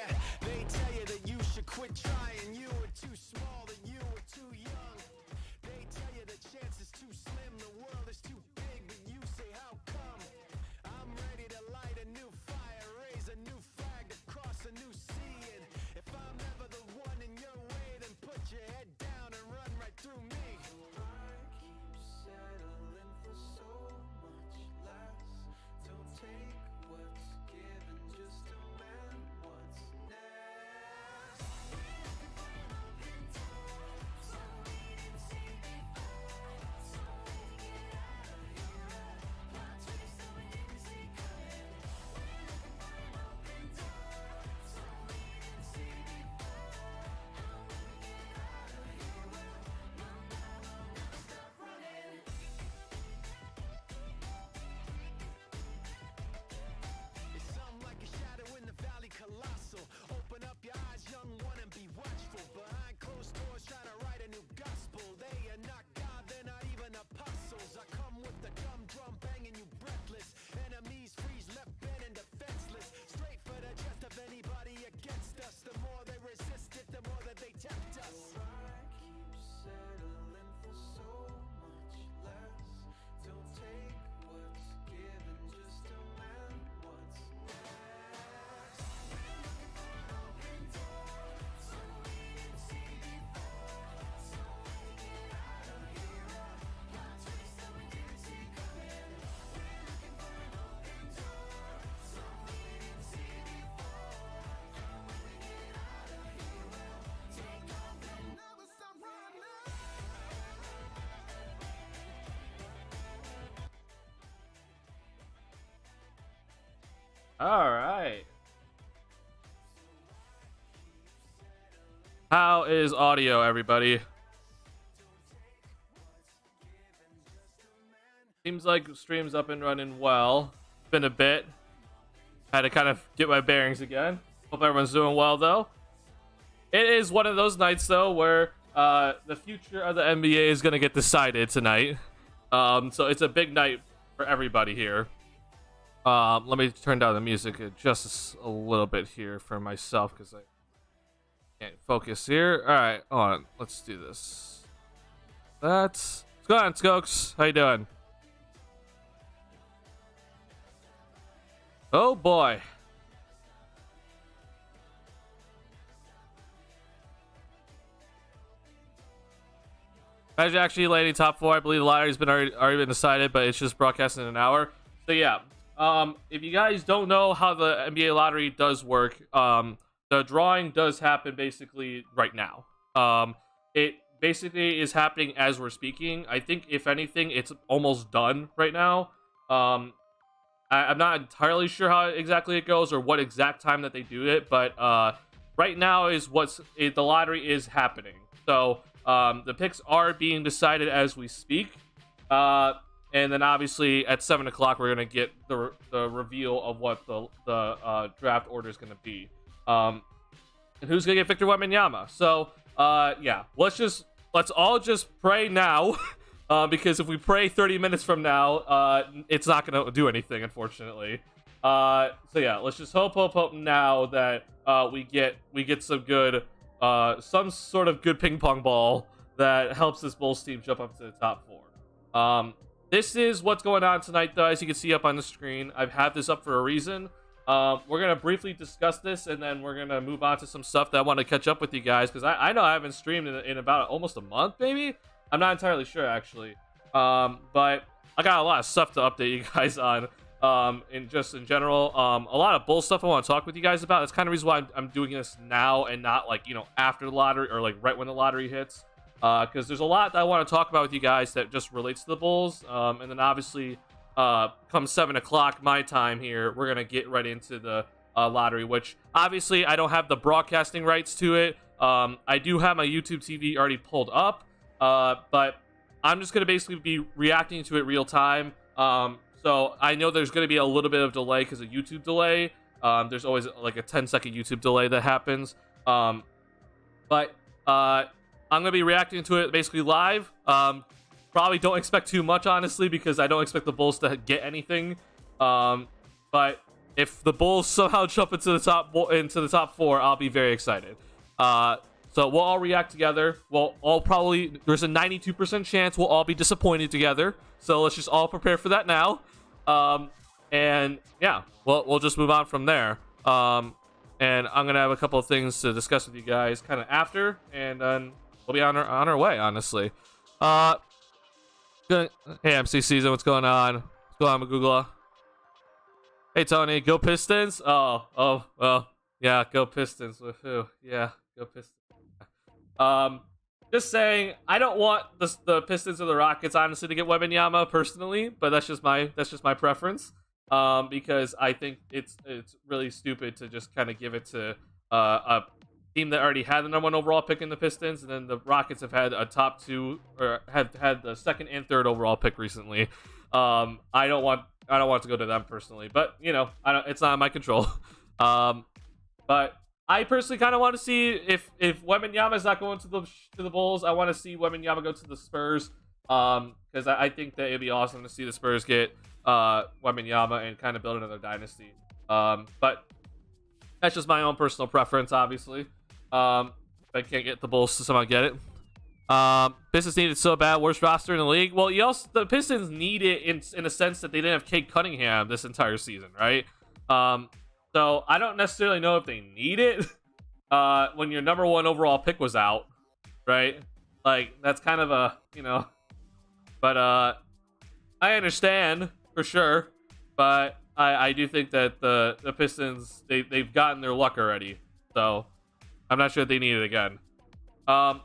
Yeah, they tell you that you should quit trying. You were too small and you were too young. They tell you the chance is too slim, the world is too big, but you say how come? I'm ready to light a new fire, raise a new flag to cross a new sea. And if I'm ever the one in your way, then put your head down and run right through me. I keep settling for so much less. Don't take what's given, just demand what's next. We're looking for an open door, so we didn't see before. So we can get out of here. Plot twist that we didn't see coming. We're looking for an open door, so we didn't see before. And when we get out of here, we'll never stop running. It's something like a shadow in the valley, colossal. Open up your eyes, young one, and be watchful. Behind closed doors, trying to write a new gospel. They are not God, they're not even apostles. I come with the dumb drum banging you breathless. Enemies freeze, left bent and defenseless. Straight for the chest of anybody against us. The more they resist it, the more that they tempt us. I keep settling for so much less. Don't take what's given, just demand what's next. We're looking for an open door, so we didn't see before. So we can get out of here. Plot twist that we didn't see coming. We're looking for an open door, so we didn't see before. And when we get out of here, we'll take off and never stop running. All right. How is audio, everybody? Seems like stream's up and running well. It's been a bit. Had to kind of get my bearings again. Hope everyone's doing well, though. It is one of those nights, though, where the future of the NBA is going to get decided tonight. So it's a big night for everybody here. Let me turn down the music just a little bit here for myself because I can't focus here. All right, hold on. Let's do this. What's going on, Skokes? How you doing? Oh boy. Imagine actually landing top 4. I believe the lottery's been already been decided, but it's just broadcasting in an hour. So yeah. If you guys don't know how the NBA lottery does work, the drawing does happen basically right now. It basically is happening as we're speaking. I think if anything, it's almost done right now. I'm not entirely sure how exactly it goes or what exact time that they do it, but right now is the lottery is happening. So the picks are being decided as we speak. And then obviously at 7 o'clock we're gonna get the reveal of what the draft order is gonna be, and who's gonna get Victor Wembanyama. So yeah, let's all just pray now, because if we pray 30 minutes from now, it's not gonna do anything, unfortunately. So yeah, let's just hope now that we get some good some sort of good ping pong ball that helps this Bulls team jump up to the top 4. This is what's going on tonight, though, as you can see up on the screen. I've had this up for a reason. We're going to briefly discuss this, and then we're going to move on to some stuff that I want to catch up with you guys, because I know I haven't streamed in about almost a month, maybe? I'm not entirely sure, actually. But I got a lot of stuff to update you guys on, in general. A lot of bull stuff I want to talk with you guys about. That's kind of the reason why I'm doing this now and not, like, after the lottery or, like, right when the lottery hits. Because there's a lot that I want to talk about with you guys that just relates to the Bulls. And then obviously, come 7 o'clock my time here, we're going to get right into the lottery, which obviously I don't have the broadcasting rights to it. I do have my YouTube TV already pulled up, but I'm just going to basically be reacting to it real time. So I know there's going to be a little bit of delay because of YouTube delay. There's always like a 10-second YouTube delay that happens. But I'm going to be reacting to it basically live. Probably don't expect too much, honestly, because I don't expect the Bulls to get anything. But if the Bulls somehow jump into the top 4, I'll be very excited. So we'll all react together. We'll all probably, there's a 92% chance we'll all be disappointed together. So let's just all prepare for that now. And yeah, we'll just move on from there. And I'm gonna have a couple of things to discuss with you guys kind of after, and then we'll be on our way. Honestly, hey MC Season, what's going on? What's going on, Magugla? Hey Tony, go Pistons! Oh, yeah, go Pistons. Woohoo! Yeah, go Pistons. Just saying, I don't want the Pistons or the Rockets honestly to get Wembanyama personally, but that's just my preference. Because I think it's really stupid to just kind of give it to a team that already had the #1 overall pick in the Pistons, and then the Rockets have had a top 2 or have had the 2nd and 3rd overall pick recently. I don't want to go to them personally, but you know, it's not in my control. But I personally kind of want to see if Wembanyama is not going to the Bulls, I want to see Wembanyama go to the Spurs. Because I think that it'd be awesome to see the Spurs get Wembanyama and kind of build another dynasty. But that's just my own personal preference, obviously. If I can't get the Bulls to somehow get it. Pistons needed so bad, worst roster in the league. Well, the Pistons need it in a sense that they didn't have Cade Cunningham this entire season, right? So I don't necessarily know if they need it when your #1 overall pick was out, right? Like, that's kind of a, you know. But I understand for sure. But I do think that the Pistons, they've gotten their luck already. So I'm not sure if they need it again. All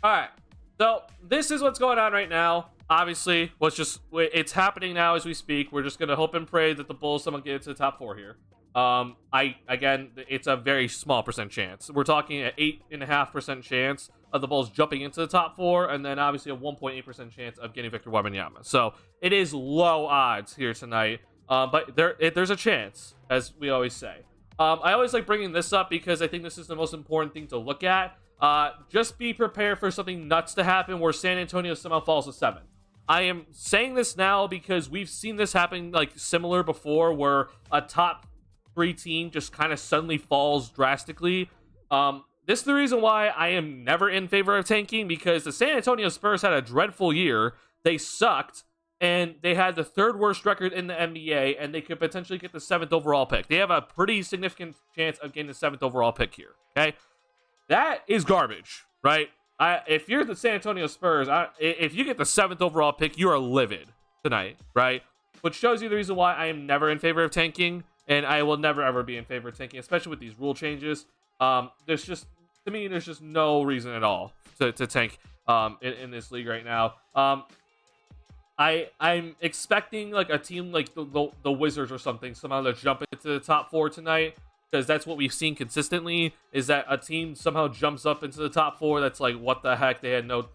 right. So this is what's going on right now. Obviously, it's happening now as we speak. We're just gonna hope and pray that the Bulls someone get into the top 4 here. Again, it's a very small percent chance. We're talking an 8.5% chance of the Bulls jumping into the top 4, and then obviously a 1.8% chance of getting Victor Wembanyama. So it is low odds here tonight, but there's a chance, as we always say. I always like bringing this up because I think this is the most important thing to look at. Just be prepared for something nuts to happen where San Antonio somehow falls to 7th. I am saying this now because we've seen this happen like similar before, where a top 3 team just kind of suddenly falls drastically. This is the reason why I am never in favor of tanking, because the San Antonio Spurs had a dreadful year. They sucked, and they had the 3rd worst record in the NBA, and they could potentially get the 7th overall pick. They have a pretty significant chance of getting the 7th overall pick here, okay? That is garbage, right? If you're the San Antonio Spurs, if you get the 7th overall pick, you are livid tonight, right? Which shows you the reason why I am never in favor of tanking, and I will never ever be in favor of tanking, especially with these rule changes. There's just no reason at all to tank in this league right now. I'm expecting like a team like the Wizards or something somehow to jump into the top 4 tonight, because that's what we've seen consistently, is that a team somehow jumps up into the top 4 that's like, what the heck, they had no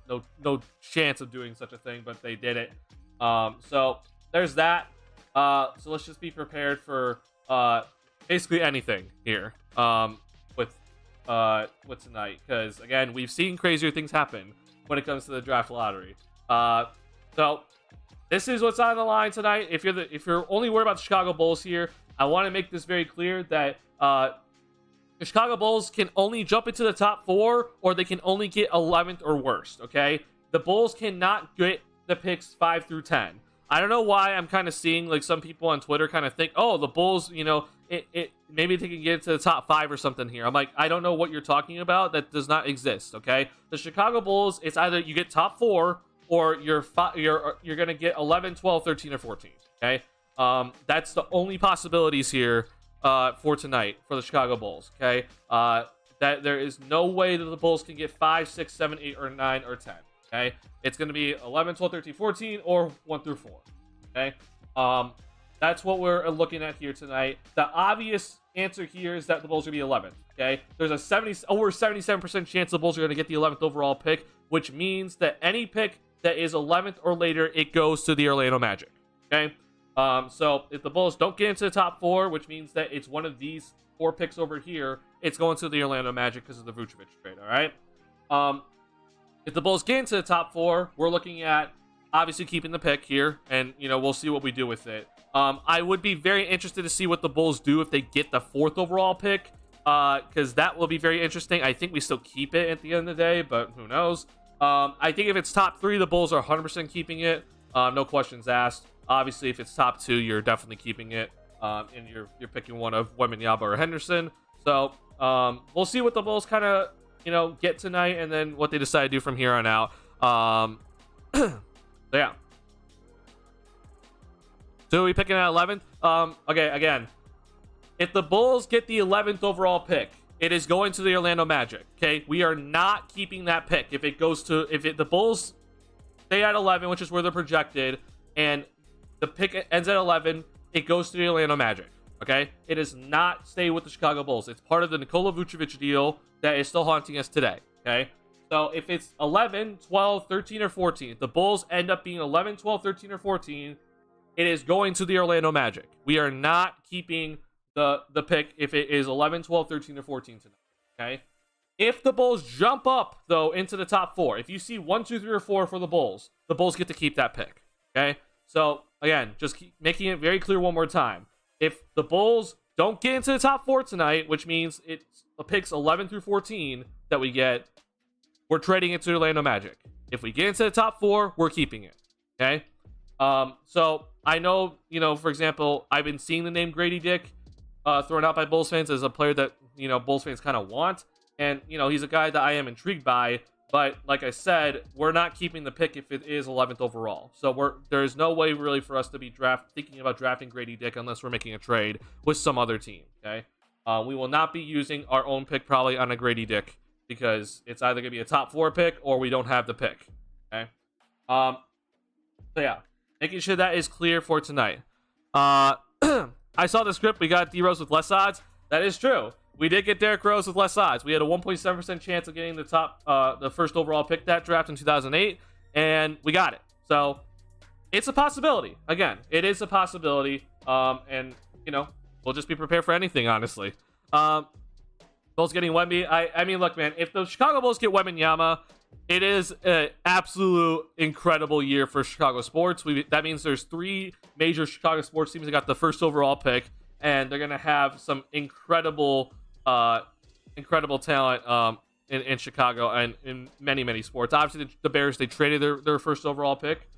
chance of doing such a thing, but they did it. So there's that. So let's just be prepared for basically anything here with tonight, because again, we've seen crazier things happen when it comes to the draft lottery. So this is what's on the line tonight. If you're only worried about the Chicago Bulls here, I want to make this very clear that the Chicago Bulls can only jump into the top 4, or they can only get 11th or worst, okay? The Bulls cannot get the picks 5 through 10. I don't know why I'm kind of seeing like some people on Twitter kind of think, oh, the Bulls, you know, maybe they can get into the top 5 or something here. I'm like, I don't know what you're talking about. That does not exist, okay? The Chicago Bulls, it's either you get top 4 or you're going to get 11, 12, 13, or 14, okay? That's the only possibilities here for tonight for the Chicago Bulls, okay? That there is no way that the Bulls can get 5, 6, 7, 8, or 9, or 10, okay? It's going to be 11, 12, 13, 14, or 1 through 4, okay? That's what we're looking at here tonight. The obvious answer here is that the Bulls are going to be 11th, okay? There's a over 77% chance the Bulls are going to get the 11th overall pick, which means that any pick that is 11th or later, it goes to the Orlando Magic, okay? So if the Bulls don't get into the top 4, which means that it's one of these 4 picks over here, it's going to the Orlando Magic because of the Vucevic trade, all right? If the Bulls get into the top 4, we're looking at obviously keeping the pick here, and, you know, we'll see what we do with it. I would be very interested to see what the Bulls do if they get the 4th overall pick, because that will be very interesting. I think we still keep it at the end of the day, but who knows? I think if it's top 3, the Bulls are 100% keeping it. No questions asked. Obviously, if it's top 2, you're definitely keeping it, and you're picking one of Wembanyama or Henderson. So we'll see what the Bulls kind of get tonight, and then what they decide to do from here on out. So yeah. So are we picking at 11th? Okay, again, if the Bulls get the 11th overall pick, it is going to the Orlando Magic. Okay, we are not keeping that pick. If the Bulls stay at 11, which is where they're projected, and the pick ends at 11, it goes to the Orlando Magic. Okay, it does not stay with the Chicago Bulls. It's part of the Nikola Vucevic deal that is still haunting us today. Okay, so if it's 11, 12, 13, or 14, if the Bulls end up being 11, 12, 13, or 14, it is going to the Orlando Magic. We are not keeping the pick if it is 11, 12, 13, or 14 tonight. Okay, if the Bulls jump up though into the top 4, if you see 1, 2, 3, or 4 for the Bulls get to keep that pick. Okay, so again, just keep making it very clear one more time. If the Bulls don't get into the top 4 tonight, which means it's the picks 11 through 14 that we get, we're trading it to Orlando Magic. If we get into the top 4, we're keeping it. Okay? So I know, for example, I've been seeing the name Grady Dick thrown out by Bulls fans as a player that, Bulls fans kind of want. And, he's a guy that I am intrigued by. But like I said, we're not keeping the pick if it is 11th overall. So there's no way really for us to be thinking about drafting Grady Dick unless we're making a trade with some other team. Okay, we will not be using our own pick probably on a Grady Dick because it's either gonna be a top 4 pick or we don't have the pick. Okay, so yeah, making sure that is clear for tonight. I saw the script. We got D Rose with less odds. That is true. We did get Derrick Rose with less odds. We had a 1.7% chance of getting the first overall pick that draft in 2008, and we got it. So it's a possibility. Again, it is a possibility. And we'll just be prepared for anything, honestly. Bulls getting Wemby. I mean, look, man, if the Chicago Bulls get Wembanyama, it is an absolute incredible year for Chicago sports. That means there's 3 major Chicago sports teams that got the first overall pick, and they're gonna have some incredible talent in Chicago and in many sports. Obviously, the Bears, they traded their first overall pick,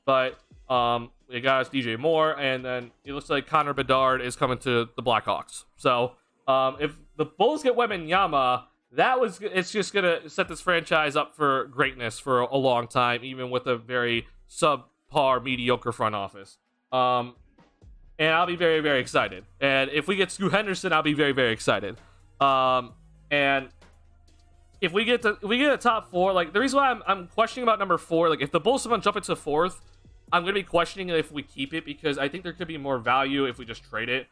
but they got us DJ Moore, and then it looks like Connor Bedard is coming to the Blackhawks. So if the Bulls get Wembanyama, it's just gonna set this franchise up for greatness for a long time, even with a very subpar, mediocre front office. And I'll be very, very excited. And if we get Scoot Henderson, I'll be very, very excited. And if we get a top 4, like the reason why I'm questioning about number 4, like if the Bulls someone jump into 4th, I'm gonna be questioning if we keep it because I think there could be more value if we just trade it.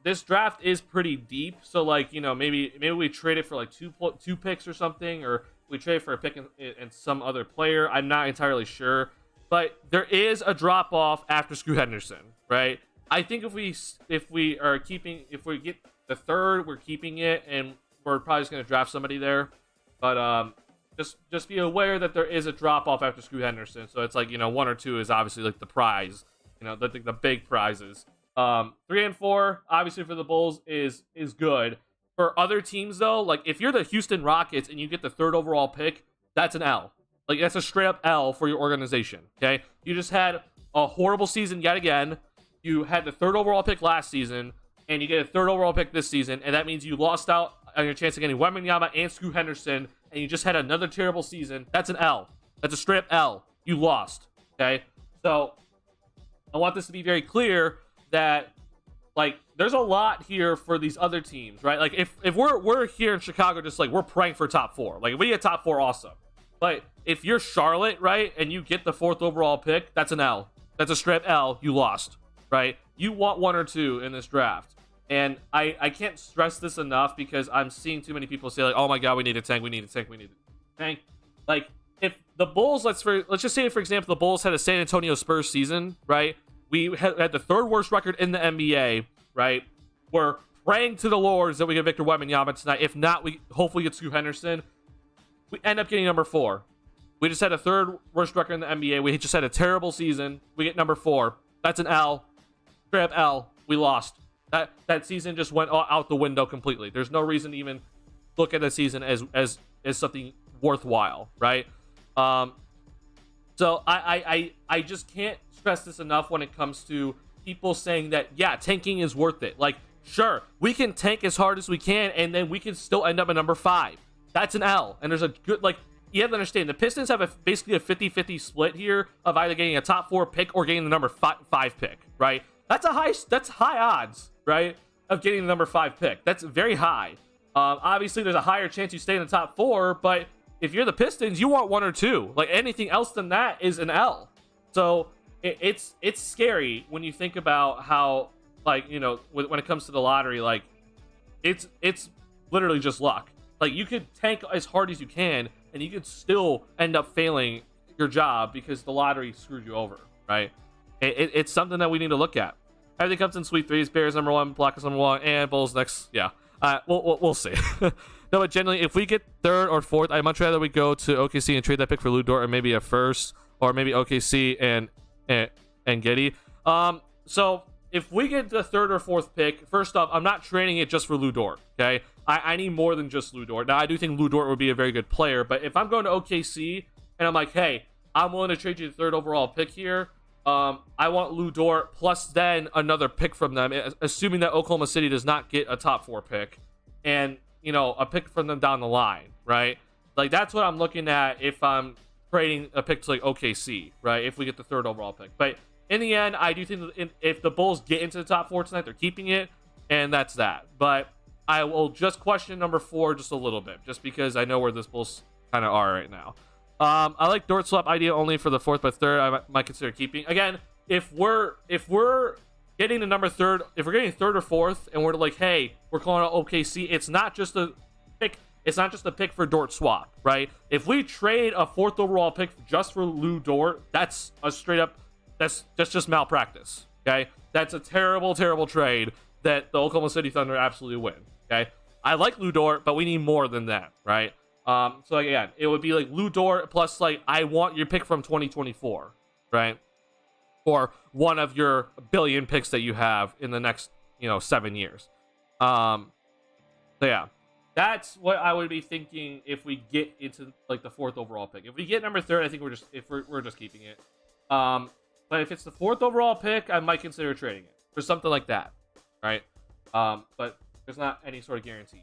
This draft is pretty deep, so like maybe we trade it for like two picks or something, or we trade for a pick and some other player. I'm not entirely sure, but there is a drop off after Scoot Henderson, right? I think if we get the 3rd, we're keeping it, and we're probably just gonna draft somebody there. But just be aware that there is a drop off after Scoot Henderson. So it's like 1 or 2 is obviously like the prize, the big prizes. 3 and 4, obviously for the Bulls is good. For other teams though, like if you're the Houston Rockets and you get the 3rd overall pick, that's an L. Like that's a straight up L for your organization. Okay, you just had a horrible season yet again. You had the 3rd overall pick last season, and you get a 3rd overall pick this season, and that means you lost out on your chance of getting Wembanyama and Scoot Henderson, and you just had another terrible season. That's an L. That's a straight up L. You lost. Okay, so I want this to be very clear that like there's a lot here for these other teams, right? Like if we're here in Chicago, just like we're praying for top 4. Like if we get top 4, awesome. But if you're Charlotte, right, and you get the 4th overall pick, that's an L. That's a straight L. You lost, right? You want 1 or 2 in this draft. And I can't stress this enough because I'm seeing too many people say like, oh my god, we need a tank, we need a tank, we need a tank. Like if the Bulls, let's just say for example the Bulls had a San Antonio Spurs season, right? We had the 3rd worst record in the NBA, right? We're praying to the Lords that we get Victor Wembanyama tonight. If not, we hopefully get Scoot Henderson. We end up getting number 4. We just had a 3rd worst record in the NBA. We just had a terrible season. We get number 4. That's an L. straight up L. We lost. That season just went out the window completely. There's no reason to even look at the season as something worthwhile, right? So I just can't stress this enough when it comes to people saying that, yeah, tanking is worth it. Like, sure, we can tank as hard as we can, and then we can still end up at number 5. That's an L. And there's a good, like, you have to understand, the Pistons have basically a 50-50 split here of either getting a top 4 pick or getting the number 5 pick, right? That's high odds, right, of getting the number 5 pick. That's very high. Obviously, there's a higher chance you stay in the top 4, but if you're the Pistons, you want 1 or 2. Like, anything else than that is an L. So it's scary when you think about how, like, you know, when it comes to the lottery, like, it's literally just luck. Like, you could tank as hard as you can, and you could still end up failing your job because the lottery screwed you over, right? It's something that we need to look at. Everything comes in sweet threes. Bears number 1, Blackhawks number 1, and Bulls next. Yeah, we'll see. No, but generally, if we get 3rd or 4th, I'd much rather we go to OKC and trade that pick for Lou Dort and maybe a first, or maybe OKC and Giddey. So if we get the 3rd or 4th pick, first off, I'm not trading it just for Lou Dort. Okay, I need more than just Lou Dort. Now, I do think Lou Dort would be a very good player, but if I'm going to OKC and I'm like, hey, I'm willing to trade you the 3rd overall pick here. I want Lou Dort plus then another pick from them, assuming that Oklahoma City does not get a top 4 pick, and, you know, a pick from them down the line, right? Like, that's what I'm looking at if I'm trading a pick to, like, OKC, right? If we get the 3rd overall pick. But in the end, I do think that if the Bulls get into the top 4 tonight, they're keeping it, and that's that. But I will just question number 4 just a little bit, just because I know where this Bulls kind of are right now. I like Dort swap idea only for the 4th, but 3rd I might consider keeping. Again, if we're getting the number 3rd, if we're getting 3rd or 4th, and we're like, hey, we're calling it OKC, it's not just a pick. It's not just a pick for Dort swap, right? If we trade a 4th overall pick just for Lou Dort, that's a straight up, that's just malpractice. Okay, that's a terrible trade that the Oklahoma City Thunder absolutely win. Okay, I like Lou Dort, but we need more than that, right? So again, it would be like Lou Dort plus, like, I want your pick from 2024, right? Or one of your billion picks that you have in the next, 7 years. So yeah, that's what I would be thinking if we get into, like, the 4th overall pick. If we get number 3rd, I think we're just keeping it. But if it's the 4th overall pick, I might consider trading it for something like that, right? But there's not any sort of guarantee.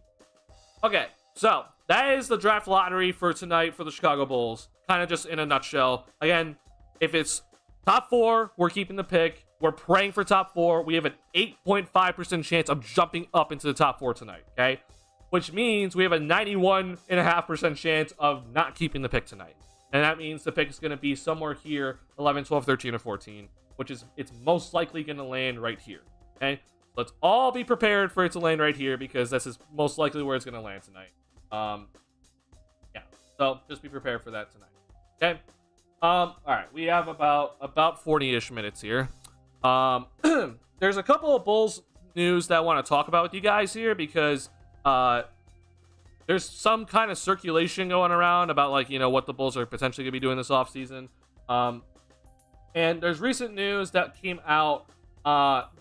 Okay. So, that is the draft lottery for tonight for the Chicago Bulls. Kind of just in a nutshell. Again, if it's top 4, we're keeping the pick. We're praying for top 4. We have an 8.5% chance of jumping up into the top 4 tonight, okay? Which means we have a 91.5% chance of not keeping the pick tonight. And that means the pick is going to be somewhere here, 11, 12, 13, or 14, which is, it's most likely going to land right here, okay? Let's all be prepared for it to land right here because this is most likely where it's going to land tonight. Yeah, so just be prepared for that tonight. Okay. All right, we have about 40-ish minutes here. There's a couple of Bulls news that I want to talk about with you guys here because there's some kind of circulation going around about, like, what the Bulls are potentially going to be doing this offseason. And there's recent news that came out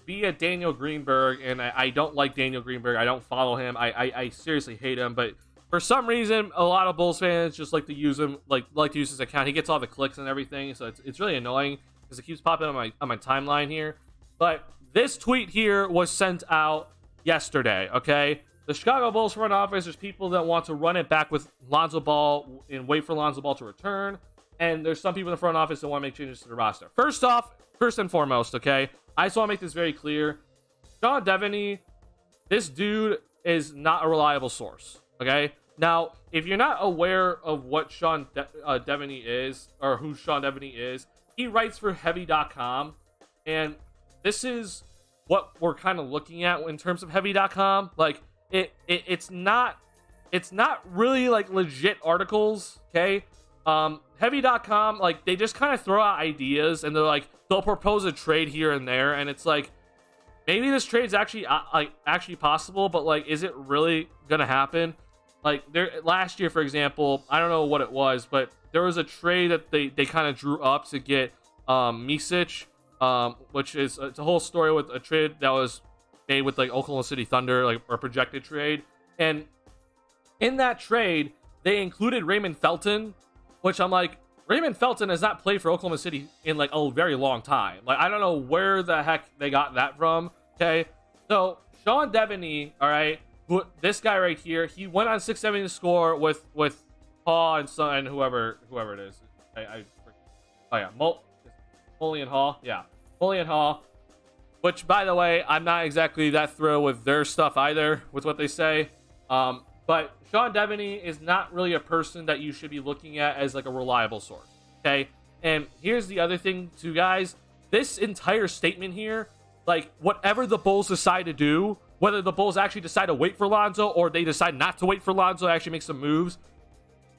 via Daniel Greenberg, and I don't like Daniel Greenberg. I don't follow him. I seriously hate him, but for some reason, a lot of Bulls fans just like to use him, like to use his account. He gets all the clicks and everything, so it's really annoying because it keeps popping on my timeline here. But this tweet here was sent out yesterday, okay? The Chicago Bulls front office, there's people that want to run it back with Lonzo Ball and wait for Lonzo Ball to return, and there's some people in the front office that want to make changes to the roster. First and foremost, okay, I just want to make this very clear. Sean Devaney, this dude is not a reliable source, okay? Now, if you're not aware of what Sean Devaney is, or who Sean Devaney is, he writes for Heavy.com, and this is what we're kind of looking at in terms of Heavy.com. Like, it's not really, like, legit articles, okay? Heavy.com, like, they just kind of throw out ideas, and they'll propose a trade here and there, and it's like, maybe this trade's actually possible, but, like, is it really gonna happen? Like, last year, for example, I don't know what it was, but there was a trade that they kind of drew up to get Micic which is it's a whole story with a trade that was made with like Oklahoma City Thunder, like a projected trade. And in that trade, they included Raymond Felton, which I'm like, Raymond Felton has not played for Oklahoma City in like a very long time. Like, I don't know where the heck they got that from. Okay, so Sean Devaney, all right, this guy right here, he went on 670 to score with Hall and Son and whoever it is. Oh yeah, Mullion Hall, yeah, Mullion Hall. Which, by the way, I'm not exactly that thrilled with their stuff either, with what they say. But Sean Devaney is not really a person that you should be looking at as like a reliable source. Okay, and here's the other thing, too, guys. This entire statement here, like whatever the Bulls decide to do, whether the Bulls actually decide to wait for Lonzo or they decide not to wait for Lonzo, actually make some moves,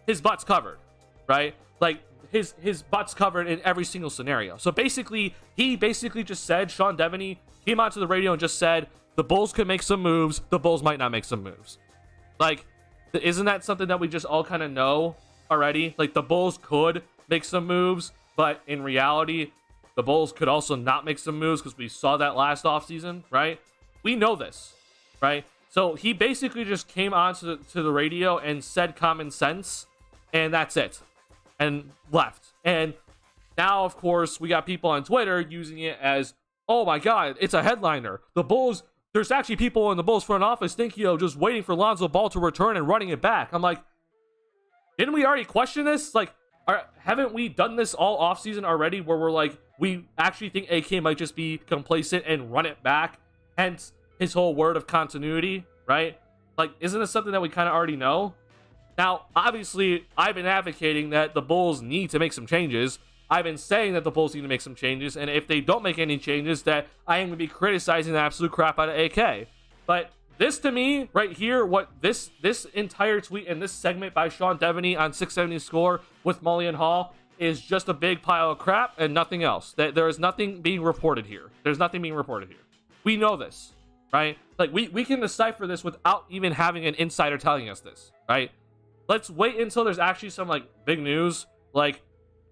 his butt's covered, right? Like his butt's covered in every single scenario. So basically, he basically just said, Sean Devaney came onto the radio and just said, the Bulls could make some moves, the Bulls might not make some moves. Like, isn't that something that we just all kind of know already? Like, the Bulls could make some moves, but in reality, the Bulls could also not make some moves because we saw that last offseason, right? We know this, right? So he basically just came onto the radio and said common sense, and that's it. And left. And now, of course, we got people on Twitter using it as, oh my God, it's a headliner. The Bulls, there's actually people in the Bulls front office thinking of just waiting for Lonzo Ball to return and running it back. I'm like, didn't we already question this? Like, haven't we done this all offseason already where we're like, we actually think AK might just be complacent and run it back? Hence his whole word of continuity, right? Like, isn't this something that we kind of already know? Now, obviously, I've been advocating that the Bulls need to make some changes. I've been saying that the Bulls need to make some changes, and if they don't make any changes, that I am going to be criticizing the absolute crap out of AK. But this, to me, right here, what this entire tweet and this segment by Sean Devaney on 670 Score with Mullion Hall is just a big pile of crap and nothing else. There is nothing being reported here. There's nothing being reported here. We know this, right? Like, we can decipher this without even having an insider telling us this, right? Let's wait until there's actually some, like, big news. Like,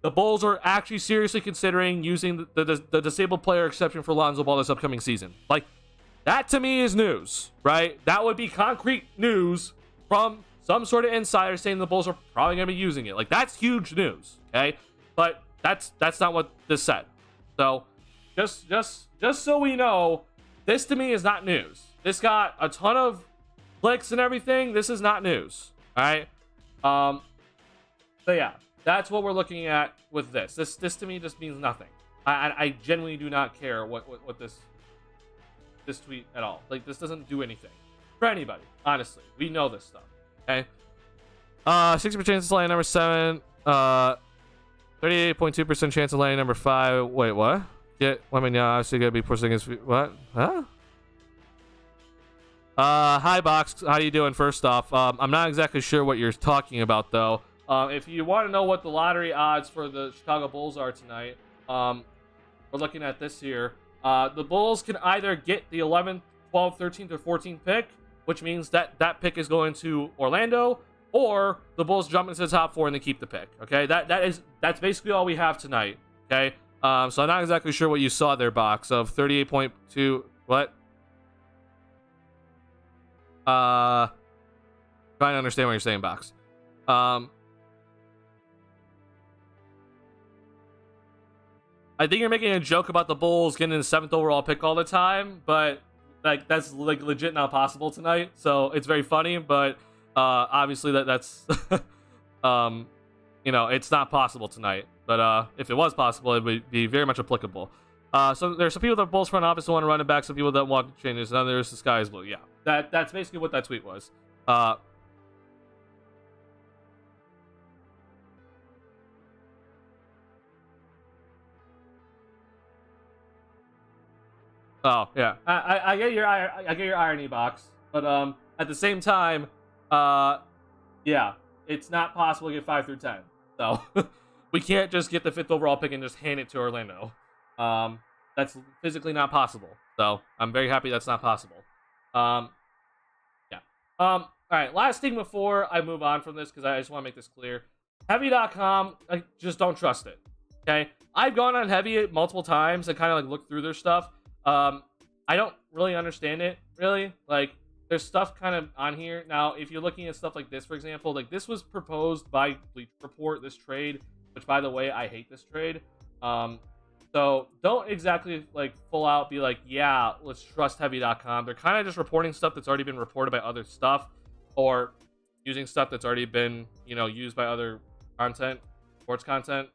the Bulls are actually seriously considering using the disabled player exception for Lonzo Ball this upcoming season. Like, that to me is news, right? That would be concrete news from some sort of insider saying the Bulls are probably going to be using it. Like, that's huge news, okay? But that's not what this said. So, just so we know, this to me is not news. This got a ton of clicks and everything. This is not news, all right? So yeah, that's what we're looking at with this. This to me just means nothing. I genuinely do not care what this tweet at all. Like, this doesn't do anything for anybody. Honestly, we know this stuff. Okay. 60% chance of landing number 7. 38.2% chance of landing number 5. Wait, what? I mean, yeah, obviously gotta be pushing against. What? Huh? Hi, Box. How you doing? First off, I'm not exactly sure what you're talking about, though. If you want to know what the lottery odds for the Chicago Bulls are tonight, we're looking at this here. The Bulls can either get the 11th, 12th, 13th, or 14th pick, which means that pick is going to Orlando, or the Bulls jump into the top 4 and they keep the pick. Okay, that's basically all we have tonight. Okay, so I'm not exactly sure what you saw there, Box, of 38.2. What? Trying to understand what you're saying, Box. I think you're making a joke about the Bulls getting the 7th overall pick all the time, but like that's like legit not possible tonight. So it's very funny, but obviously that's you know, it's not possible tonight. But if it was possible, it would be very much applicable. So there's some people that Bulls front office want to run it back, some people that want changes, and then there's the sky is blue. Yeah, that's basically what that tweet was. Oh yeah, I get your irony, Box, but at the same time, yeah, it's not possible to get 5 through 10. So we can't just get the 5th overall pick and just hand it to Orlando. That's physically not possible. So I'm very happy that's not possible. Yeah. All right. Last thing before I move on from this, because I just want to make this clear. Heavy.com, I just don't trust it. Okay. I've gone on Heavy multiple times and kind of like looked through their stuff. I don't really understand it, really. Like, there's stuff kind of on here. Now, if you're looking at stuff like this, for example, like this was proposed by Bleach Report, this trade, which, by the way, I hate this trade. So don't exactly like full out be like, yeah, let's trust Heavy.com. They're kind of just reporting stuff that's already been reported by other stuff, or using stuff that's already been, you know, used by other content, sports content,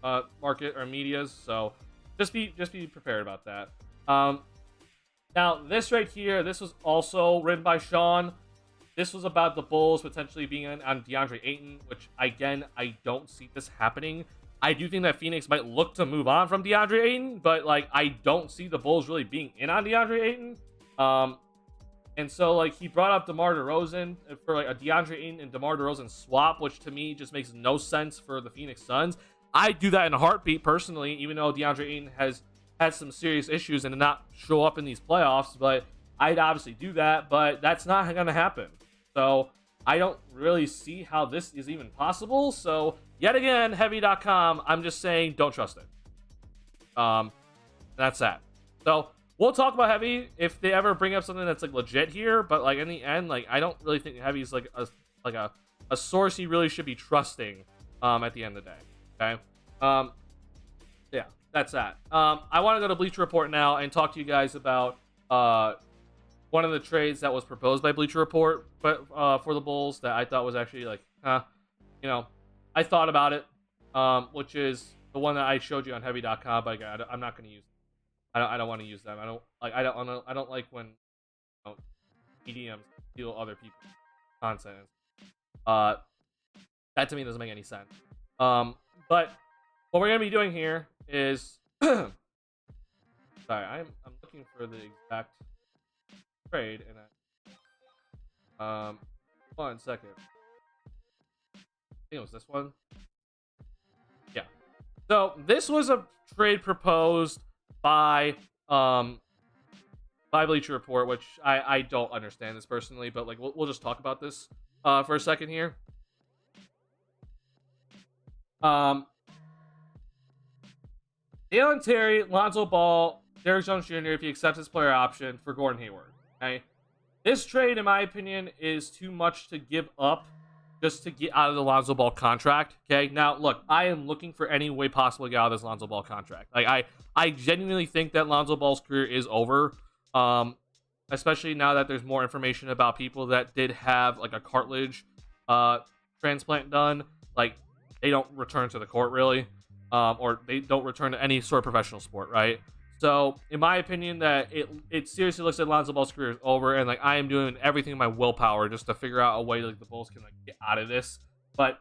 market or medias. So just be prepared about that. Now this right here, this was also written by Sean. This was about the Bulls potentially being on DeAndre Ayton, which again, I don't see this happening. I do think that Phoenix might look to move on from DeAndre Ayton, but like I don't see the Bulls really being in on DeAndre Ayton. And so like he brought up DeMar DeRozan for like a DeAndre Ayton and DeMar DeRozan swap, which to me just makes no sense for the Phoenix Suns. I'd do that in a heartbeat personally, even though DeAndre Ayton has had some serious issues and did not show up in these playoffs, but I'd obviously do that, but that's not going to happen. So I don't really see how this is even possible. So yet again, Heavy.com, I'm just saying don't trust it. That's that. So we'll talk about Heavy if they ever bring up something that's like legit here, but like in the end, like I don't really think Heavy's like a source you really should be trusting at the end of the day. Okay. Yeah, that's that. I want to go to Bleacher Report now and talk to you guys about one of the trades that was proposed by Bleacher Report, but for the Bulls that I thought was actually like, you know, I thought about it, which is the one that I showed you on Heavy.com, but again, I'm not going to use. I don't want to use them. I don't like when, you know, mediums steal other people's content. That to me doesn't make any sense. But what we're gonna be doing here is, sorry, I'm looking for the exact trade, and one second. I think it was this one. Yeah. So this was a trade proposed by Bleacher Report, which I don't understand this personally, but like we'll just talk about this for a second here. Dalen Terry, Lonzo Ball, Derrick Jones Jr. if he accepts his player option for Gordon Hayward. Okay, this trade, in my opinion, is too much to give up just to get out of the Lonzo Ball contract. Okay, now look, I am looking for any way possible to get out of this Lonzo Ball contract. Like I genuinely think that Lonzo Ball's career is over. Especially now that there's more information about people that did have like a cartilage transplant done. Like they don't return to the court really, or they don't return to any sort of professional sport, right? So in my opinion, that it seriously looks like Lonzo Ball's career is over, and like I am doing everything in my willpower just to figure out a way like the Bulls can like get out of this. But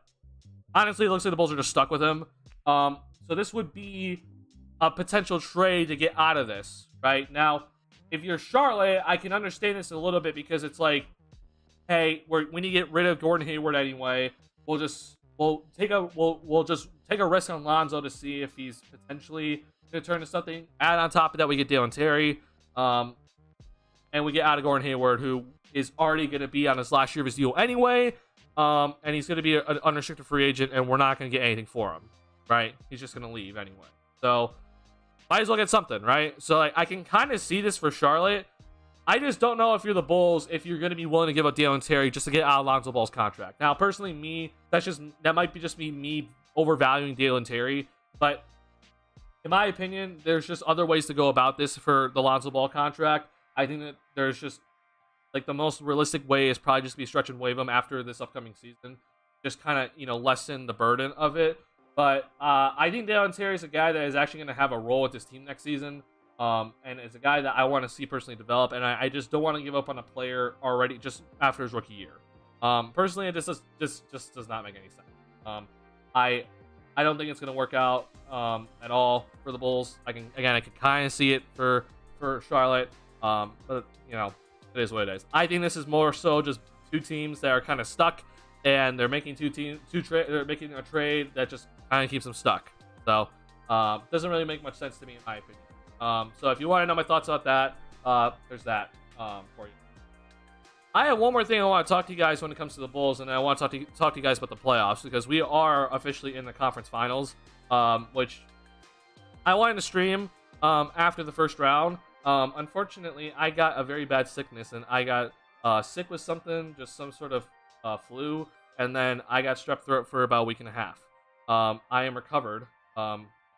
honestly, it looks like the Bulls are just stuck with him. So this would be a potential trade to get out of this, right? Now, if you're Charlotte, I can understand this a little bit because it's like, hey, we need to get rid of Gordon Hayward anyway. We'll just take a risk on Lonzo to see if he's potentially going to turn to something. Add on top of that, we get Dalen Terry, and we get out of Gordon Hayward, who is already going to be on his last year of his deal anyway, and he's going to be an unrestricted free agent, and we're not going to get anything for him, right? He's just going to leave anyway. So might as well get something, right? So like, I can kind of see this for Charlotte. I just don't know if you're the Bulls, if you're going to be willing to give up Dalen Terry just to get out of Lonzo Ball's contract. Now, personally, that might be just me overvaluing Dalen Terry, but in my opinion, there's just other ways to go about this for the Lonzo Ball contract. I think that there's just like the most realistic way is probably just be stretch and waive him after this upcoming season, just kind of, you know, lessen the burden of it. But I think Dalen Terry is a guy that is actually going to have a role with this team next season. And it's a guy that I want to see personally develop. And I just don't want to give up on a player already just after his rookie year. Personally, it just does not make any sense. I don't think it's going to work out at all for the Bulls. I can kind of see it for Charlotte. But, you know, it is what it is. I think this is more so just two teams that are kind of stuck. And they're making they're making a trade that just kind of keeps them stuck. So doesn't really make much sense to me in my opinion. So if you want to know my thoughts about that, there's that for you. I have one more thing I want to talk to you guys when it comes to the Bulls, and I want to talk to you guys about the playoffs, because we are officially in the conference finals, which I wanted to stream after the first round. Unfortunately, I got a very bad sickness, and I got sick with something, just some sort of flu, and then I got strep throat for about a week and a half. I am recovered,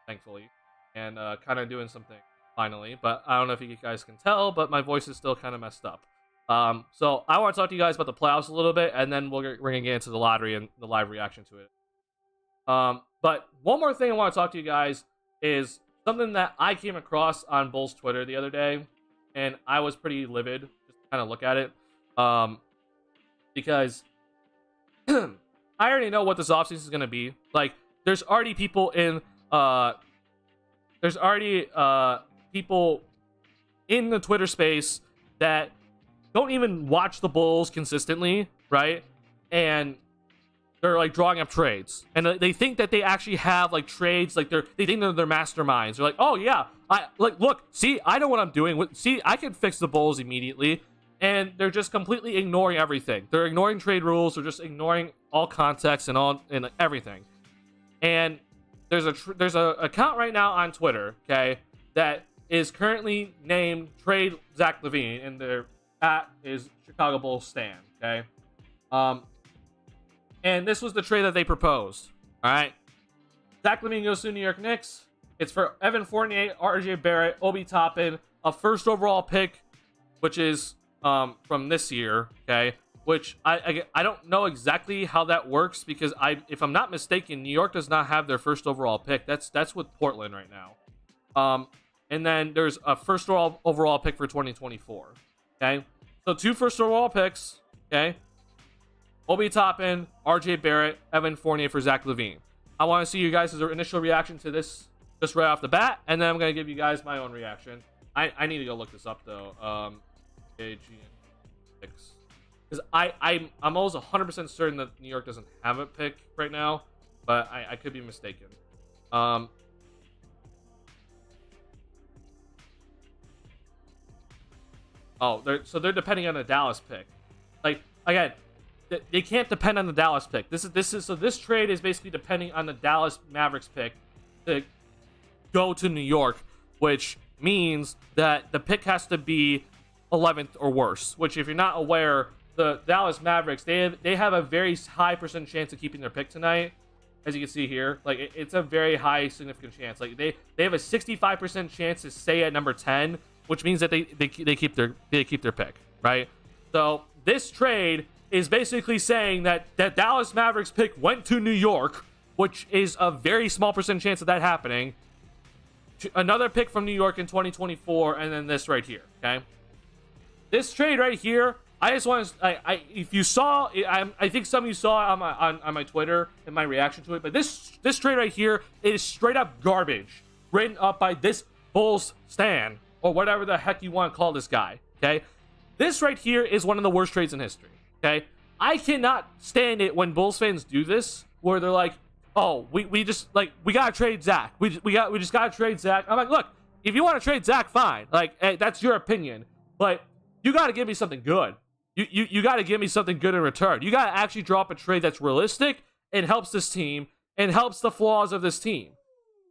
thankfully, and kind of doing something finally, but I don't know if you guys can tell, but my voice is still kind of messed up. So I want to talk to you guys about the playoffs a little bit, and then we're going to get into the lottery and the live reaction to it. But one more thing I want to talk to you guys is something that I came across on Bull's Twitter the other day, and I was pretty livid just to kind of look at it, because I already know what this offseason is going to be. Like, there's already people in people in the Twitter space that don't even watch the Bulls consistently, right? And they're like drawing up trades, and they think that they actually have like trades, like they think they're masterminds. They're like, oh yeah, look, see, I know what I'm doing. See, I can fix the Bulls immediately, and they're just completely ignoring everything. They're ignoring trade rules. They're just ignoring all context and everything. And there's a account right now on Twitter, okay, that is currently named Trade Zach LaVine, and their at is Chicago Bulls Stan, okay. And this was the trade that they proposed. All right. Zach LaVine goes to the New York Knicks. It's for Evan Fournier, RJ Barrett, Obi Toppin, a first overall pick, which is from this year. Okay. Which I don't know exactly how that works, because if I'm not mistaken, New York does not have their first overall pick. That's with Portland right now. And then there's a first overall pick for 2024. Okay. So 2 first overall picks. Okay. Obi Toppin, RJ Barrett, Evan Fournier for Zach LaVine. I want to see you guys' initial reaction to this just right off the bat, and then I'm going to give you guys my own reaction. I need to go look this up, though. Because I'm almost 100% certain that New York doesn't have a pick right now, but I could be mistaken. So they're depending on a Dallas pick. Like, again, they can't depend on the Dallas pick. This trade is basically depending on the Dallas Mavericks pick to go to New York, which means that the pick has to be 11th or worse. Which, if you're not aware, the Dallas Mavericks, they have a very high percent chance of keeping their pick tonight, as you can see here. Like, it's a very high significant chance. Like, they have a 65% chance to stay at number 10, which means that they keep their pick, right? So this trade is basically saying that Dallas Mavericks pick went to New York, which is a very small percent chance of that happening. Another pick from New York in 2024, and then this right here, okay? This trade right here, I just want to, if you saw, I think some of you saw it on my Twitter and my reaction to it, but this trade right here is straight up garbage, written up by this Bulls stan, or whatever the heck you want to call this guy, okay? This right here is one of the worst trades in history. Okay, I cannot stand it when Bulls fans do this, where they're like, "Oh, we just we gotta trade Zach. We just gotta trade Zach." I'm like, look, if you want to trade Zach, fine. Like, hey, that's your opinion, but you gotta give me something good. You gotta give me something good in return. You gotta actually drop a trade that's realistic and helps this team and helps the flaws of this team.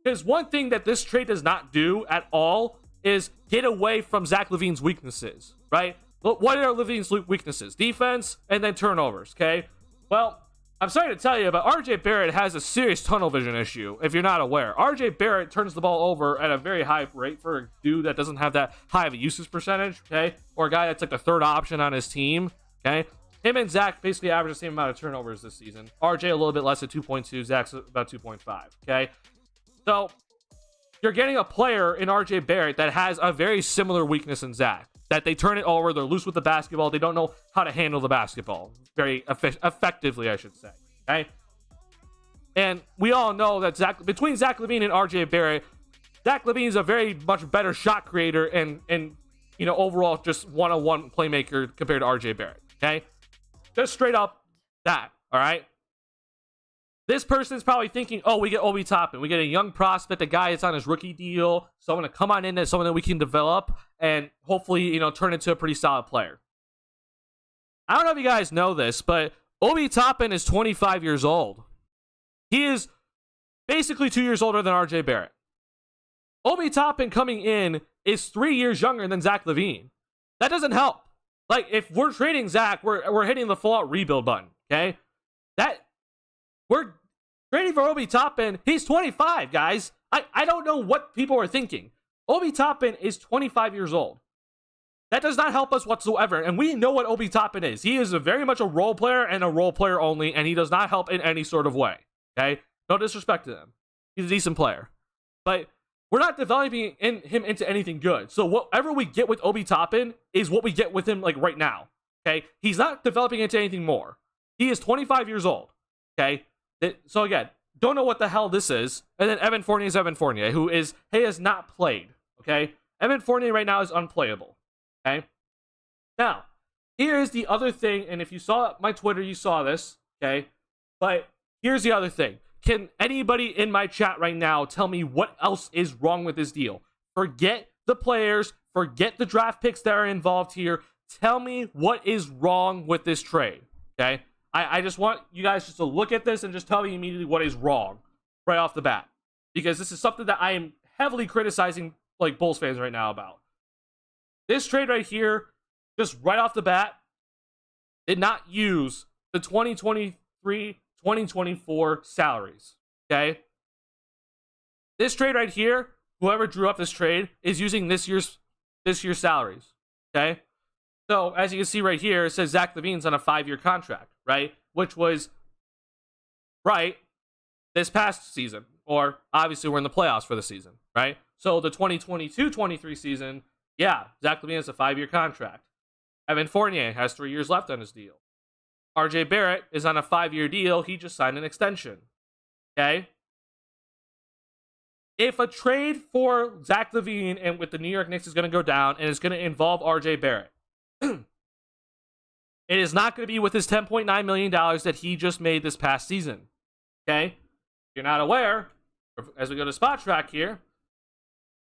Because one thing that this trade does not do at all is get away from Zach LaVine's weaknesses, right? What are LaVine's weaknesses? Defense and then turnovers, okay? Well, I'm sorry to tell you, but RJ Barrett has a serious tunnel vision issue, if you're not aware. RJ Barrett turns the ball over at a very high rate for a dude that doesn't have that high of a usage percentage, okay? Or a guy that's like the third option on his team, okay? Him and Zach basically average the same amount of turnovers this season. RJ a little bit less at 2.2, Zach's about 2.5, okay? So, you're getting a player in RJ Barrett that has a very similar weakness in Zach. That they turn it over, they're loose with the basketball, they don't know how to handle the basketball very effectively, I should say. Okay, and we all know that between Zach LaVine and RJ Barrett, Zach LaVine is a very much better shot creator and overall just one-on-one playmaker compared to RJ Barrett. Okay, just straight up that. All right. This person's probably thinking, oh, we get Obi Toppin. We get a young prospect, a guy that's on his rookie deal, someone to come on in as someone that we can develop and hopefully, turn into a pretty solid player. I don't know if you guys know this, but Obi Toppin is 25 years old. He is basically 2 years older than RJ Barrett. Obi Toppin coming in is 3 years younger than Zach LaVine. That doesn't help. Like, if we're trading Zach, we're hitting the full-out rebuild button, okay? We're trading for Obi Toppin. He's 25, guys. I don't know what people are thinking. Obi Toppin is 25 years old. That does not help us whatsoever, and we know what Obi Toppin is. He is very much a role player and a role player only, and he does not help in any sort of way, okay? No disrespect to him. He's a decent player. But we're not developing him into anything good. So whatever we get with Obi Toppin is what we get with him, like, right now, okay? He's not developing into anything more. He is 25 years old, okay? So again, don't know what the hell this is. And then Evan Fournier is Evan Fournier, who has not played, okay? Evan Fournier right now is unplayable, okay? Now, here's the other thing, and if you saw my Twitter, you saw this, okay? But here's the other thing. Can anybody in my chat right now tell me what else is wrong with this deal? Forget the players, forget the draft picks that are involved here. Tell me what is wrong with this trade, okay? I just want you guys just to look at this and just tell me immediately what is wrong right off the bat. Because this is something that I am heavily criticizing, like, Bulls fans right now about. This trade right here, just right off the bat, did not use the 2023-2024 salaries, okay? This trade right here, whoever drew up this trade, is using this year's salaries, okay? So, as you can see right here, it says Zach LaVine's on a 5-year contract, right? Which was, right, this past season. Or, obviously, we're in the playoffs for the season, right? So, the 2022-23 season, yeah, Zach LaVine has a 5-year contract. Evan Fournier has 3 years left on his deal. RJ Barrett is on a 5-year deal. He just signed an extension, okay? If a trade for Zach LaVine and with the New York Knicks is going to go down and it's going to involve RJ Barrett, it is not going to be with his $10.9 million that he just made this past season. Okay? If you're not aware, as we go to Spot Track here,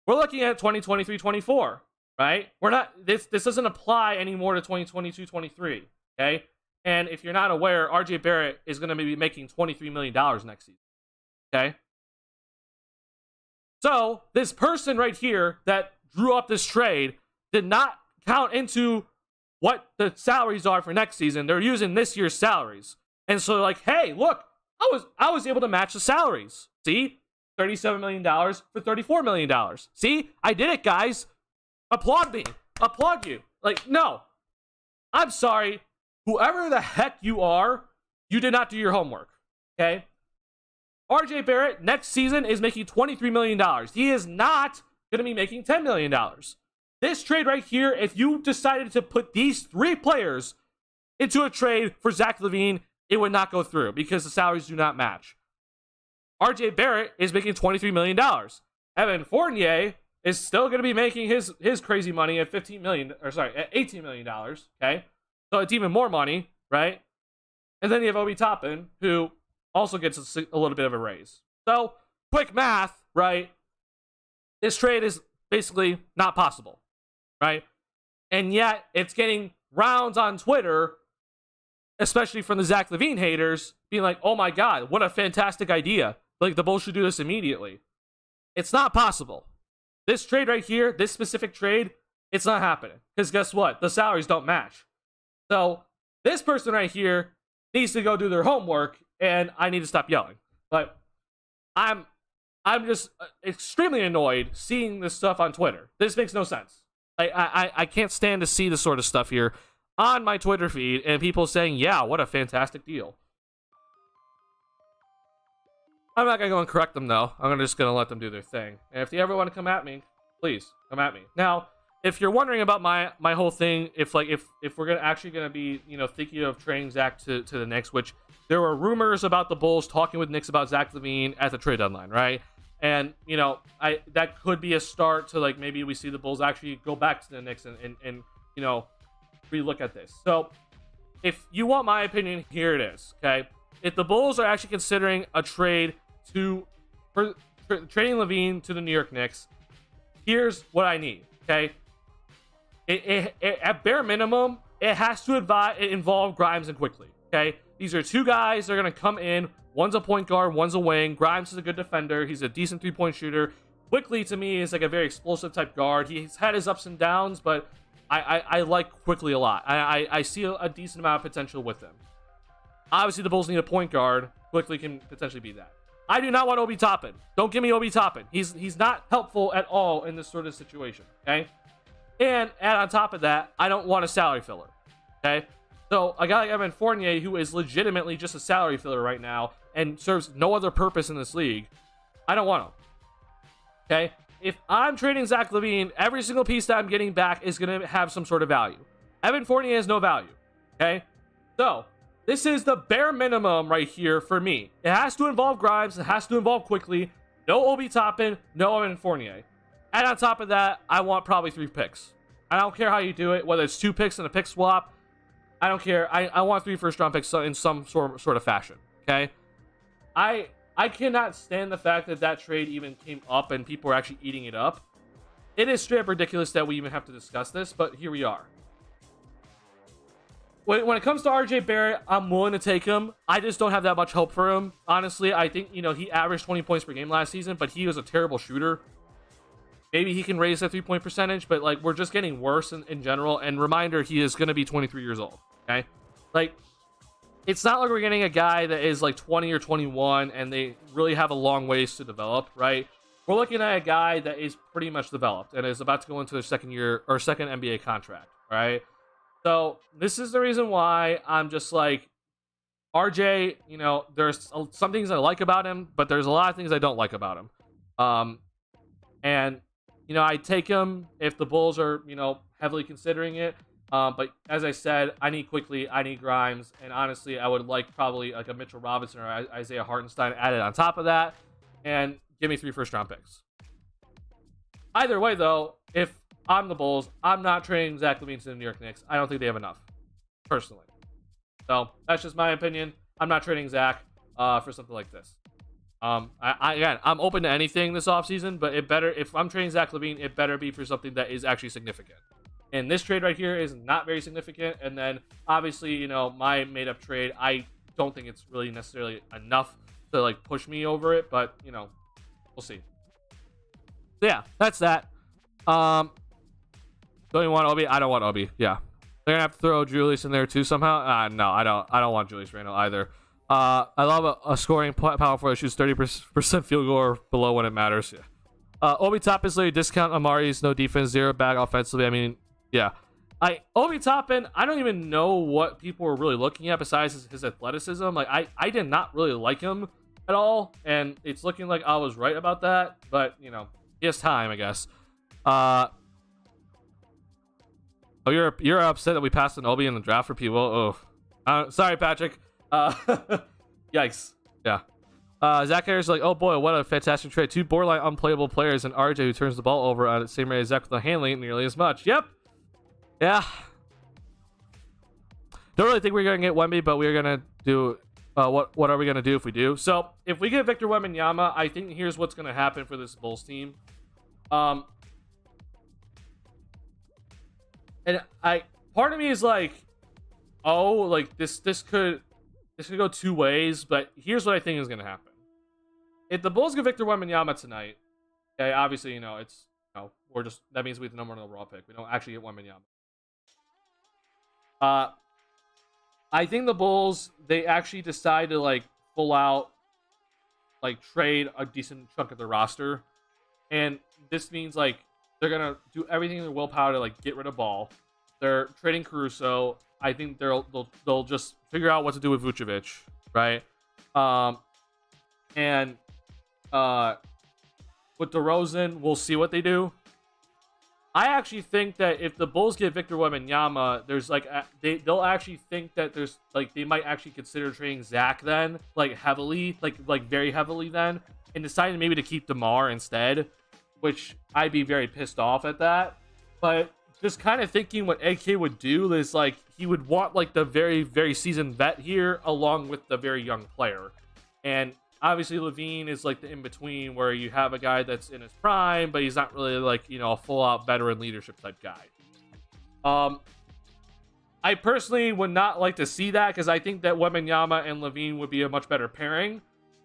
we're looking at 2023-24, right? We're not, this doesn't apply anymore to 2022-23, okay? And if you're not aware, RJ Barrett is going to be making $23 million next season, okay? So, this person right here that drew up this trade did not count into what the salaries are for next season. They're using this year's salaries. And so, like, hey, look, I was able to match the salaries. See? $37 million for $34 million. See? I did it, guys. Applaud me. Applaud you. Like, no. I'm sorry. Whoever the heck you are, you did not do your homework. Okay? RJ Barrett next season is making $23 million. He is not going to be making $10 million. This trade right here, if you decided to put these 3 players into a trade for Zach LaVine, it would not go through because the salaries do not match. RJ Barrett is making $23 million. Evan Fournier is still going to be making his crazy money at at $18 million, okay? So it's even more money, right? And then you have Obi Toppin, who also gets a little bit of a raise. So, quick math, right? This trade is basically not possible, right? And yet, it's getting rounds on Twitter, especially from the Zach LaVine haters, being like, oh my god, what a fantastic idea. Like, the Bulls should do this immediately. It's not possible. This trade right here, this specific trade, it's not happening. Because guess what? The salaries don't match. So, this person right here needs to go do their homework, and I need to stop yelling. But I'm just extremely annoyed seeing this stuff on Twitter. This makes no sense. I can't stand to see this sort of stuff here on my Twitter feed and people saying, yeah, what a fantastic deal. I'm not going to go and correct them, though. I'm just going to let them do their thing. And if they ever want to come at me, please come at me. Now, if you're wondering about my whole thing, if we're actually going to be, thinking of trading Zach to the Knicks, which there were rumors about the Bulls talking with Knicks about Zach LaVine at the trade deadline, right? And, that could be a start to, like, maybe we see the Bulls actually go back to the Knicks and relook at this. So, if you want my opinion, here it is, okay? If the Bulls are actually considering a trade for trading LaVine to the New York Knicks, here's what I need, okay? At bare minimum, it has to involve Grimes and Quickly, okay? These are 2 guys that are going to come in. One's a point guard, one's a wing. Grimes is a good defender. He's a decent 3-point shooter. Quickly to me is like a very explosive type guard. He's had his ups and downs, but I like Quickly a lot. I see a decent amount of potential with him. Obviously, the Bulls need a point guard. Quickly can potentially be that. I do not want Obi Toppin. Don't give me Obi Toppin. He's not helpful at all in this sort of situation, okay? And on top of that, I don't want a salary filler, okay? So a guy like Evan Fournier, who is legitimately just a salary filler right now and serves no other purpose in this league, I don't want him. Okay? If I'm trading Zach LaVine, every single piece that I'm getting back is going to have some sort of value. Evan Fournier has no value. Okay? So, this is the bare minimum right here for me. It has to involve Grimes. It has to involve Quickly. No Obi Toppin. No Evan Fournier. And on top of that, I want probably 3 picks. I don't care how you do it, whether it's 2 picks and a pick swap. I don't care. I want 3 first-round picks in some sort of fashion. Okay? I cannot stand the fact that that trade even came up and people are actually eating it up. It is straight up ridiculous that we even have to discuss this, but here we are. When it comes to RJ Barrett, I'm willing to take him. I just don't have that much hope for him. Honestly, I think, he averaged 20 points per game last season, but he was a terrible shooter. Maybe he can raise that 3-point percentage, but, we're just getting worse in general. And reminder, he is going to be 23 years old, okay? It's not like we're getting a guy that is 20 or 21 and they really have a long ways to develop, right? We're looking at a guy that is pretty much developed and is about to go into a second NBA contract, right? So this is the reason why I'm just RJ, there's some things I like about him, but there's a lot of things I don't like about him. And I take him if the Bulls are, heavily considering it. But as I said, I need Quickly, I need Grimes, and honestly, I would like probably a Mitchell Robinson or Isaiah Hartenstein added on top of that, and give me 3 first-round picks. Either way, though, if I'm the Bulls, I'm not trading Zach LaVine to the New York Knicks. I don't think they have enough, personally. So that's just my opinion. I'm not trading Zach for something like this. Again, I'm open to anything this offseason, but if I'm trading Zach LaVine, it better be for something that is actually significant. And this trade right here is not very significant. And then, obviously, my made-up trade, I don't think it's really necessarily enough to, push me over it. But, we'll see. So, yeah, that's that. Don't you want Obi? I don't want Obi. Yeah. They're going to have to throw Julius in there, too, somehow. No, I don't want Julius Randle either. I love a scoring power forward that shoots 30% field goal or below when it matters. Yeah. Obi Toppin is literally discount Amari's no defense, 0 bag offensively. I mean, yeah. Obi Toppin, I don't even know what people were really looking at besides his athleticism. I did not really like him at all, and it's looking like I was right about that, but, he has time, I guess. Oh, you're upset that we passed an Obi in the draft for people? Oh. Sorry, Patrick. Yikes. Yeah. Zach Harris is oh boy, what a fantastic trade. 2 borderline unplayable players and RJ who turns the ball over on the same rate as Zach without handling it nearly as much. Yep. Yeah. Don't really think we're going to get Wemby, but we're going to do... what are we going to do if we do? So, if we get Victor Wembanyama, I think here's what's going to happen for this Bulls team. And part of me is this could go 2 ways, but here's what I think is going to happen. If the Bulls get Victor Wembanyama tonight, okay, obviously, it's, that means we have the number 1 overall pick. We don't actually get Wembanyama. I think the Bulls, they actually decide to full out trade a decent chunk of their roster, and this means they're gonna do everything in their willpower to get rid of Ball. They're trading Caruso. I think they'll just figure out what to do with Vucevic, right? And with DeRozan, we'll see what they do. I actually think that if the Bulls get Victor Wembanyama, there's they'll actually think that there's they might actually consider trading Zach then, heavily, very heavily then, and deciding maybe to keep DeMar instead, which I'd be very pissed off at that. But just kind of thinking what AK would do is he would want the very, very seasoned vet here along with the very young player. And obviously LaVine is the in-between where you have a guy that's in his prime, but he's not really a full-out veteran leadership type guy. I personally would not like to see that because I think that Wembanyama and LaVine would be a much better pairing.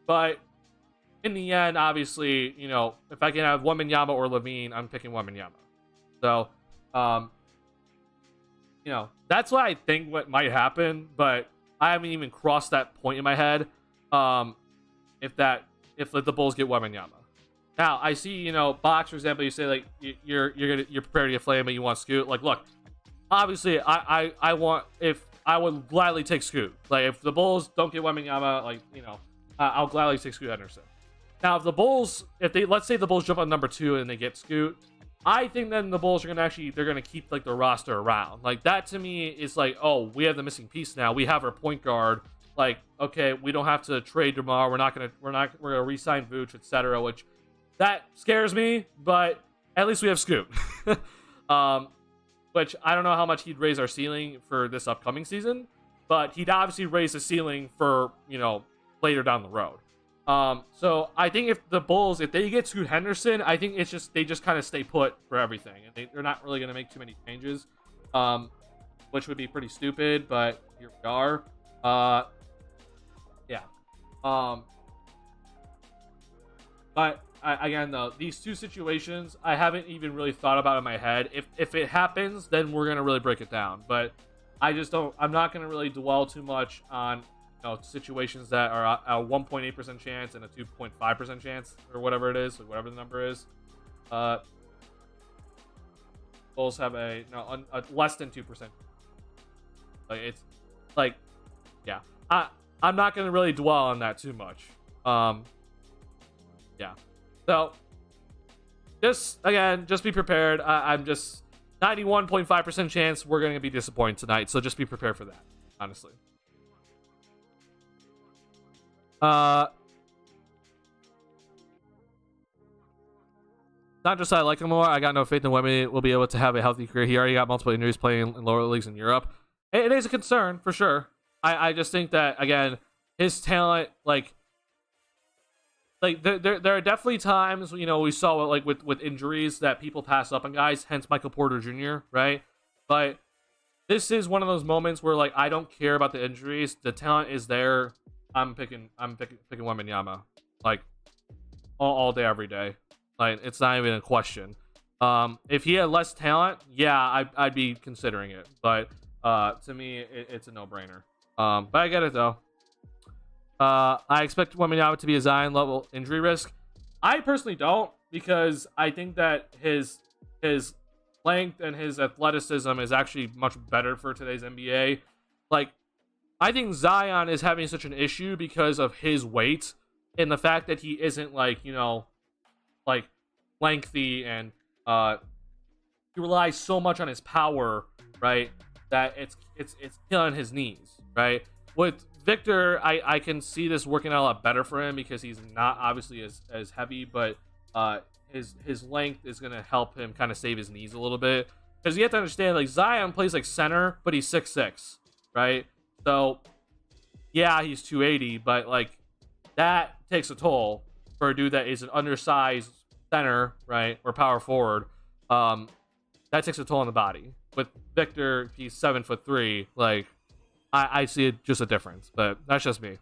But in the end, obviously, you know, if I can have Wembanyama or Levine, I'm picking Wembanyama. So, you know, that's what I think what might happen, but I haven't even crossed that point in my head. If the Bulls get Wembanyama. Now, I see, you know, Box, for example, you say like you're prepared to get Flame, but you want Scoot. Like, look, obviously, I would gladly take Scoot. Like, if the Bulls don't get Wembanyama, like, you know, I'll gladly take Scoot Henderson. Now, let's say the Bulls jump on number 2 and they get Scoot, I think then the Bulls are they're gonna keep like the roster around. Like, that to me is like, oh, we have the missing piece now. We have our point guard. Like, okay, we don't have to trade tomorrow. We're gonna re-sign Vooch, etc. Which that scares me, but at least we have Scoot. Which I don't know how much he'd raise our ceiling for this upcoming season, but he'd obviously raise the ceiling for, you know, later down the road. So I think if the Bulls, if they get Scoot Henderson, I think they just kind of stay put for everything, and they're not really gonna make too many changes, which would be pretty stupid. But here we are. Yeah. But again, though, these two situations I haven't even really thought about in my head. If it happens, then we're gonna really break it down. But I'm not gonna really dwell too much on, you know, situations that are a 1.8% chance and a 2.5% chance, or whatever it is, or whatever the number is. Bulls have a less than 2%. Like, it's like, yeah. I'm not gonna really dwell on that too much. Yeah. So, just be prepared. I'm just 91.5% chance we're gonna be disappointed tonight. So just be prepared for that. Honestly. Not just I like him more. I got no faith in Wemby will be able to have a healthy career. He already got multiple injuries playing in lower leagues in Europe. It is a concern for sure. I just think that, again, his talent, like there are definitely times, you know, we saw like with injuries that people pass up on guys, hence Michael Porter Jr., right? But this is one of those moments where, like, I don't care about the injuries. The talent is there. I'm picking Wembanyama, like, all day, every day. Like, it's not even a question. If he had less talent, yeah, I'd be considering it. But to me, it's a no-brainer. But I get it, though. I expect Wembanyama to be a Zion level injury risk. I personally don't, because I think that his length and his athleticism is actually much better for today's NBA. Like, I think Zion is having such an issue because of his weight and the fact that he isn't, like, you know, like, lengthy, and he relies so much on his power, right, that it's killing his knees, right? With Victor, I can see this working out a lot better for him because he's not obviously as heavy, but his length is going to help him kind of save his knees a little bit. Because you have to understand, like, Zion plays like center, but he's 6'6", right? So, yeah, he's 280, but, like, that takes a toll for a dude that is an undersized center, right, or power forward. That takes a toll on the body. With Victor, he's 7'3", like, I see it just a difference, but that's just me.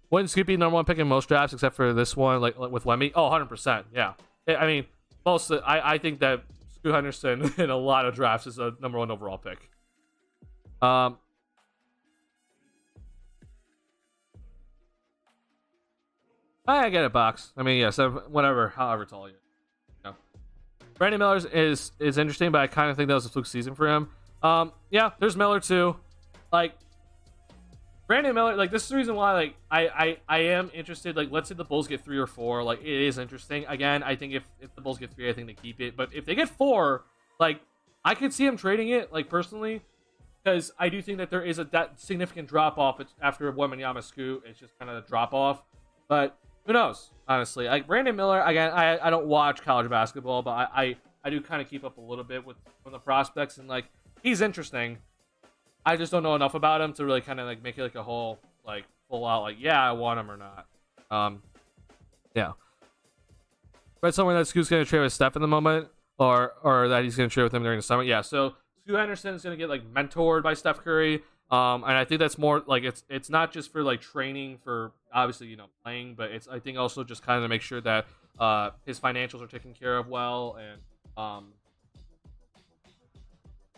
Wouldn't Scoot be number one pick in most drafts except for this one, like with Wemby? Oh, 100%, yeah. I mean, I think that Scoot Henderson in a lot of drafts is a number one overall pick. I get it, Box. I mean, yeah, so whatever, however tall you are. Brandon Miller is interesting, but I kind of think that was a fluke season for him. Yeah, there's Miller too. Like, Brandon Miller, like, this is the reason why, like, I am interested. Like, let's say the Bulls get 3 or 4. Like, it is interesting. Again, I think if the Bulls get 3, I think they keep it. But if they get 4, like, I could see him trading it, like, personally, because I do think that there is that significant drop off after Wembanyama Scoot. It's just kind of a drop off. But who knows? Honestly, like, Brandon Miller, again, I don't watch college basketball, but I do kind of keep up a little bit with the prospects, and, like, he's interesting. I just don't know enough about him to really kind of, like, make it like a whole, like, full out, like, yeah, I want him or not. Yeah. Read somewhere that Scoot's going to trade with Steph in the moment, or that he's going to trade with him during the summer. Yeah, so Scoot Henderson is going to get, like, mentored by Steph Curry. And I think that's more like it's not just for like training for obviously playing, but it's I think also just kind of to make sure that his financials are taken care of well, and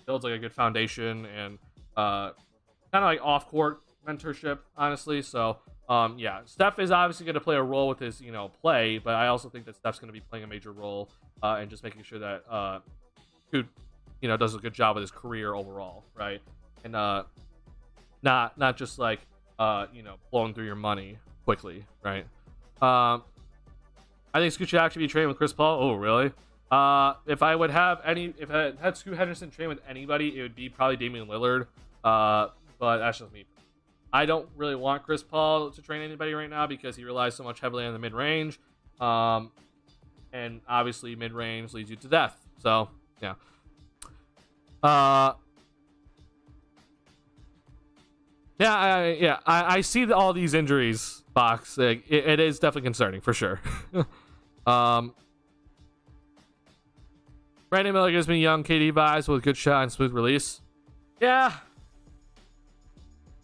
builds like a good foundation and kind of like off court mentorship, honestly. So yeah, Steph is obviously going to play a role with his play, but I also think that Steph's going to be playing a major role in just making sure that Scoot does a good job with his career overall, right? And not just like blowing through your money quickly, right? I think Scoot should actually be trained with Chris Paul. Oh, really? If I had Scoot Henderson train with anybody, it would be probably Damian Lillard. But that's just me. I don't really want Chris Paul to train anybody right now because he relies so much heavily on the mid-range. And obviously mid-range leads you to death. So, yeah. I see all these injuries, Box. It is definitely concerning for sure. Brandon Miller gives me young KD vibes with good shot and smooth release. Yeah,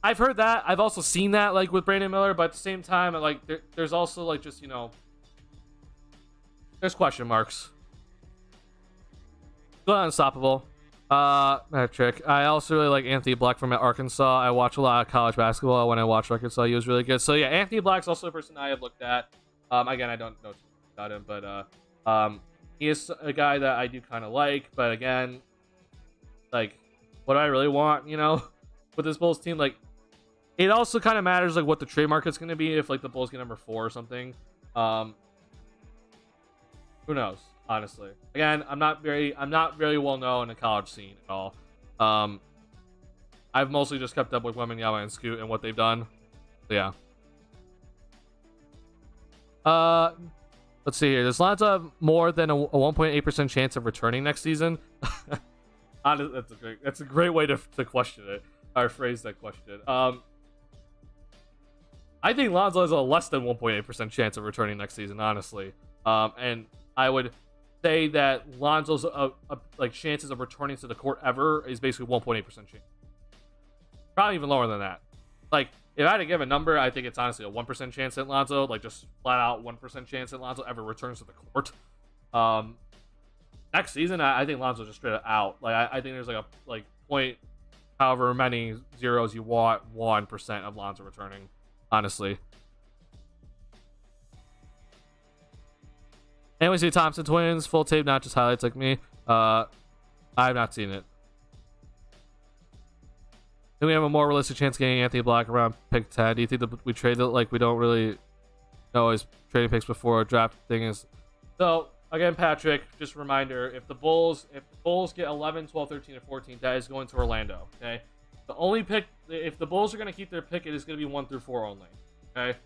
I've heard that. I've also seen that like with Brandon Miller, but at the same time, like there's also like just there's question marks. Still unstoppable. That trick. I also really like Anthony Black from Arkansas. I watch a lot of college basketball. When I watched Arkansas, he was really good. So yeah, Anthony Black's also a person I have looked at. Again, I don't know too much about him, but he is a guy that I do kind of like. But again, like, what do I really want, with this Bulls team? Like, it also kind of matters like what the trade market's going to be if like the Bulls get number 4 or something. Who knows? Honestly, again, I'm not very well known in the college scene at all. I've mostly just kept up with Wembanyama and Scoot and what they've done. So, yeah. Let's see here. Does Lonzo have more than a 1.8% chance of returning next season? Honestly, that's a great way to question it or phrase that question. I think Lonzo has a less than 1.8% chance of returning next season. Honestly, and I would say that Lonzo's like chances of returning to the court ever is basically 1.8% chance. Probably even lower than that. Like, if I had to give a number, I think it's honestly a 1% chance that Lonzo, like just flat out 1% chance that Lonzo ever returns to the court. Next season, I think Lonzo's just straight up out. Like, I think there's like a point, however many zeros you want, 1% of Lonzo returning. Honestly. Anyways, the Thompson twins, full tape, not just highlights like me. I have not seen it. Do we have a more realistic chance of getting Anthony Black around pick 10? Do you think that we trade it like we don't really know his trading picks before a draft thing is? So, again, Patrick, just a reminder, if the Bulls get 11, 12, 13, and 14, that is going to Orlando, okay? The only pick, if the Bulls are going to keep their pick, it is going to be 1 through 4 only, okay?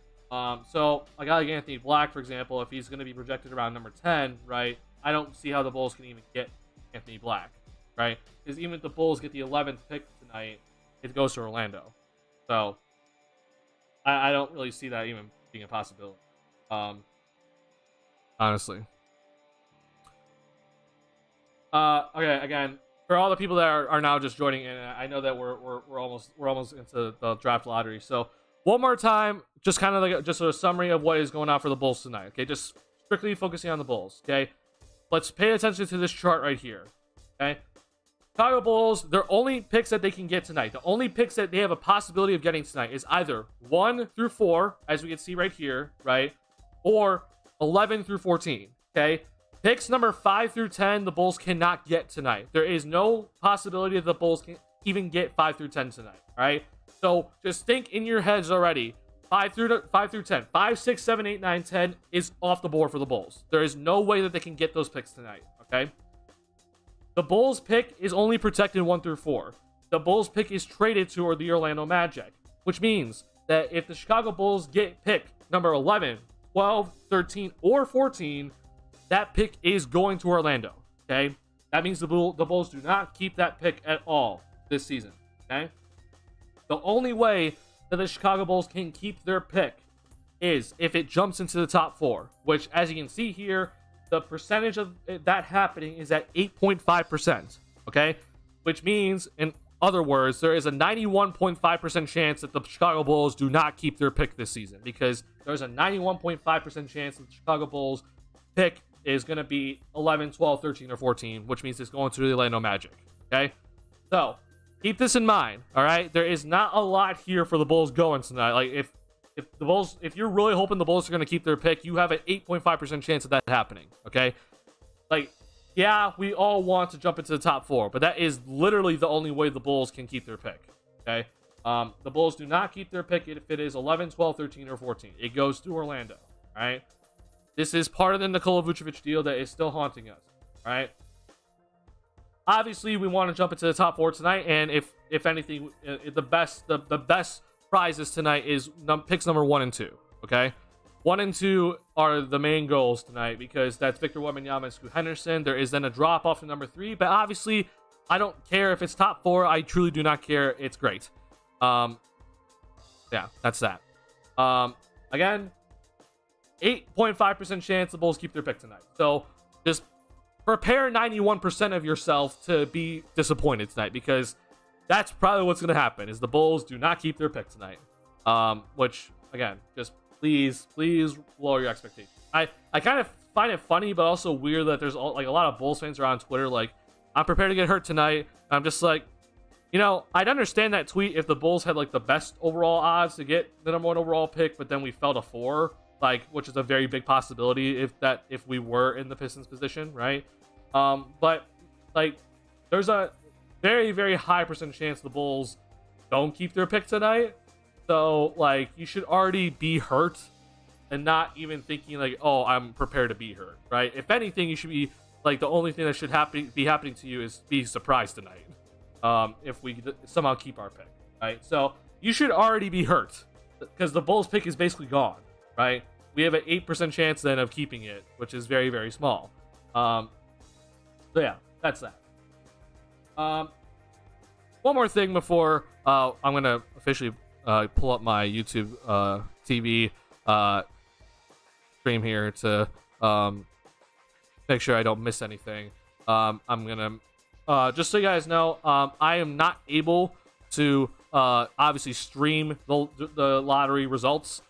So a guy like Anthony Black, for example, if he's going to be projected around number 10, right, I don't see how the Bulls can even get Anthony Black, right? Because even if the Bulls get the 11th pick tonight, it goes to Orlando. So I don't really see that even being a possibility. Honestly. Okay, again, for all the people that are now just joining in, I know that we're almost into the draft lottery. So one more time, just kind of like just a summary of what is going on for the Bulls tonight. Okay, just strictly focusing on the Bulls. Okay, let's pay attention to this chart right here. Okay, Chicago Bulls, their only picks that they can get tonight, the only picks that they have a possibility of getting tonight is either 1 through 4, as we can see right here, right, or 11 through 14. Okay, picks number 5 through 10, the Bulls cannot get tonight. There is no possibility that the Bulls can even get 5 through 10 tonight. All right. So just think in your heads already. 5 through 10. 5, 6, 7, 8, 9, 10 is off the board for the Bulls. There is no way that they can get those picks tonight. Okay. The Bulls pick is only protected 1 through 4. The Bulls pick is traded to the Orlando Magic, which means that if the Chicago Bulls get pick number 11, 12, 13, or 14, that pick is going to Orlando. Okay. That means the Bulls do not keep that pick at all this season. Okay. The only way that the Chicago Bulls can keep their pick is if it jumps into the top 4, which, as you can see here, the percentage of that happening is at 8.5%. Okay, which means, and other words, there is a 91.5% chance that the Chicago Bulls do not keep their pick this season, because there's a 91.5% chance that the Chicago Bulls pick is going to be 11, 12, 13, or 14, which means it's going to the Orlando Magic. Okay? So, keep this in mind, all right? There is not a lot here for the Bulls going tonight. Like, if you're really hoping the Bulls are going to keep their pick, you have an 8.5% chance of that happening, okay? Like, yeah, we all want to jump into the top 4, but that is literally the only way the Bulls can keep their pick, okay? The Bulls do not keep their pick if it is 11, 12, 13, or 14. It goes to Orlando, all right? This is part of the Nikola Vucevic deal that is still haunting us, all right? Obviously, we want to jump into the top 4 tonight, and if anything, the best prizes tonight is picks number 1 and 2, okay? 1 and 2 are the main goals tonight, because that's Victor Wembanyama and Scoot Henderson. There is then a drop off to number 3, but obviously, I don't care if it's top 4. I truly do not care. It's great. Yeah, that's that. Again, 8.5% chance the Bulls keep their pick tonight. So just prepare 91% of yourself to be disappointed tonight, because that's probably what's going to happen, is the Bulls do not keep their pick tonight. Which, again, just please lower your expectations. I kind of find it funny, but also weird that there's like a lot of Bulls fans are on Twitter like, I'm prepared to get hurt tonight. I'm just like, you know, I'd understand that tweet if the Bulls had like the best overall odds to get the number 1 overall pick, but then we fell to 4, like, which is a very big possibility if we were in the Pistons position, right? But like, there's a very, very high percent chance the Bulls don't keep their pick tonight. So, like, you should already be hurt and not even thinking, like, oh, I'm prepared to be hurt, right? If anything, you should be, like, the only thing that should be happening to you is be surprised tonight. If we somehow keep our pick, right? So, you should already be hurt, because the Bulls pick is basically gone, right? We have an 8% chance then of keeping it, which is very, very small. So, yeah, that's that. One more thing before I'm going to officially pull up my YouTube TV stream here to make sure I don't miss anything. I'm going to, just so you guys know, I am not able to obviously stream the lottery results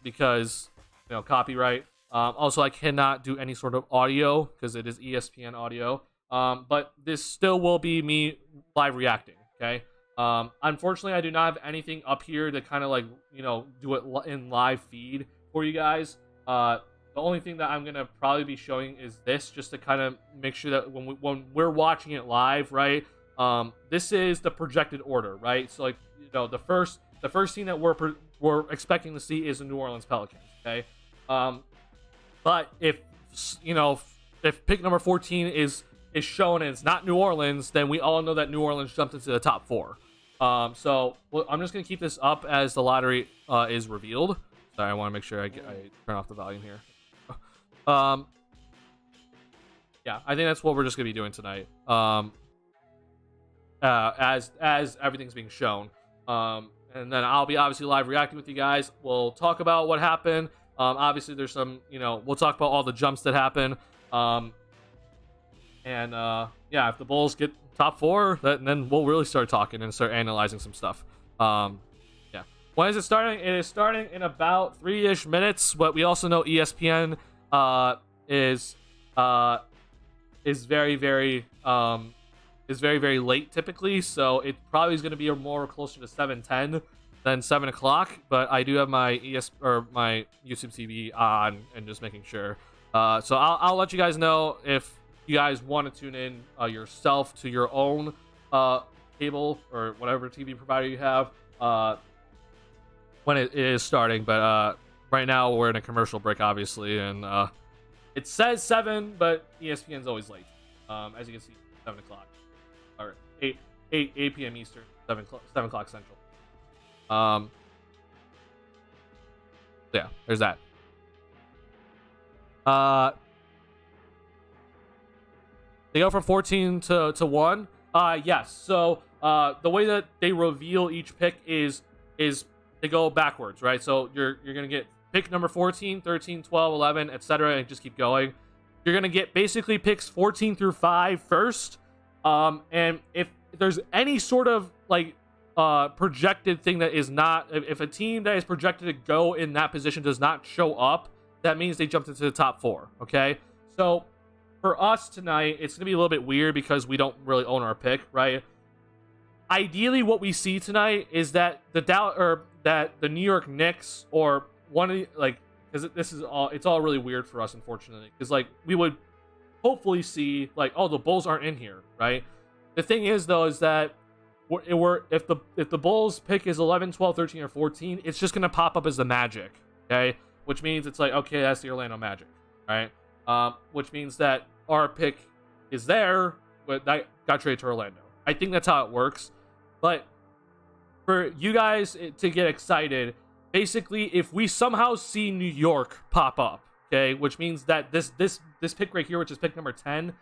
because, you know, copyright. Also, I cannot do any sort of audio because it is ESPN audio. But this still will be me live reacting, okay? Unfortunately, I do not have anything up here to kind of like, you know, do it in live feed for you guys. The only thing that I'm going to probably be showing is this, just to kind of make sure that when we're watching it live, right, this is the projected order, right? So, like, you know, the first team that we're expecting to see is the New Orleans Pelicans, okay? But if, you know, if pick number 14 is shown and it's not New Orleans, then we all know that New Orleans jumped into the top 4. So I'm just going to keep this up as the lottery is revealed. Sorry, I want to make sure I turn off the volume here. Yeah, I think that's what we're just going to be doing tonight. As everything's being shown. And then I'll be obviously live reacting with you guys. We'll talk about what happened. Obviously, there's some, you know, we'll talk about all the jumps that happen. Yeah, if the Bulls get top 4, then we'll really start talking and start analyzing some stuff. Yeah. When is it starting? It is starting in about 3-ish minutes. But we also know ESPN is very, very very late typically. So it probably is going to be more closer to 7:10 than 7 o'clock. But I do have my my YouTube TV on and just making sure. So I'll let you guys know if you guys want to tune in yourself to your own cable or whatever TV provider you have when it is starting. But right now we're in a commercial break, obviously, and it says 7, but ESPN's always late. As you can see, 7 o'clock or 8 p.m. Eastern, 7 o'clock Central. Yeah, there's that. They go from 14 to 1. Yes. So the way that they reveal each pick is they go backwards, right? So you're gonna get pick number 14, 13, 12, 11, etc., and just keep going. You're gonna get basically picks 14 through 5 first, And if there's any sort of like projected thing that is not, if a team that is projected to go in that position does not show up, that means they jumped into the top 4. Okay, so for us tonight, it's gonna be a little bit weird because we don't really own our pick, right? Ideally, what we see tonight is that the New York Knicks or one of the, like, because this is all, it's all really weird for us, unfortunately, because like we would hopefully see like, oh, the Bulls aren't in here, right? The thing is though, is that if the Bulls pick is 11, 12, 13, or 14, it's just gonna pop up as the Magic, okay? Which means it's like, okay, that's the Orlando Magic, right? Which means that our pick is there, but that got traded to Orlando. I think that's how it works. But for you guys to get excited, basically, if we somehow see New York pop up, okay, which means that this pick right here, which is pick number 10,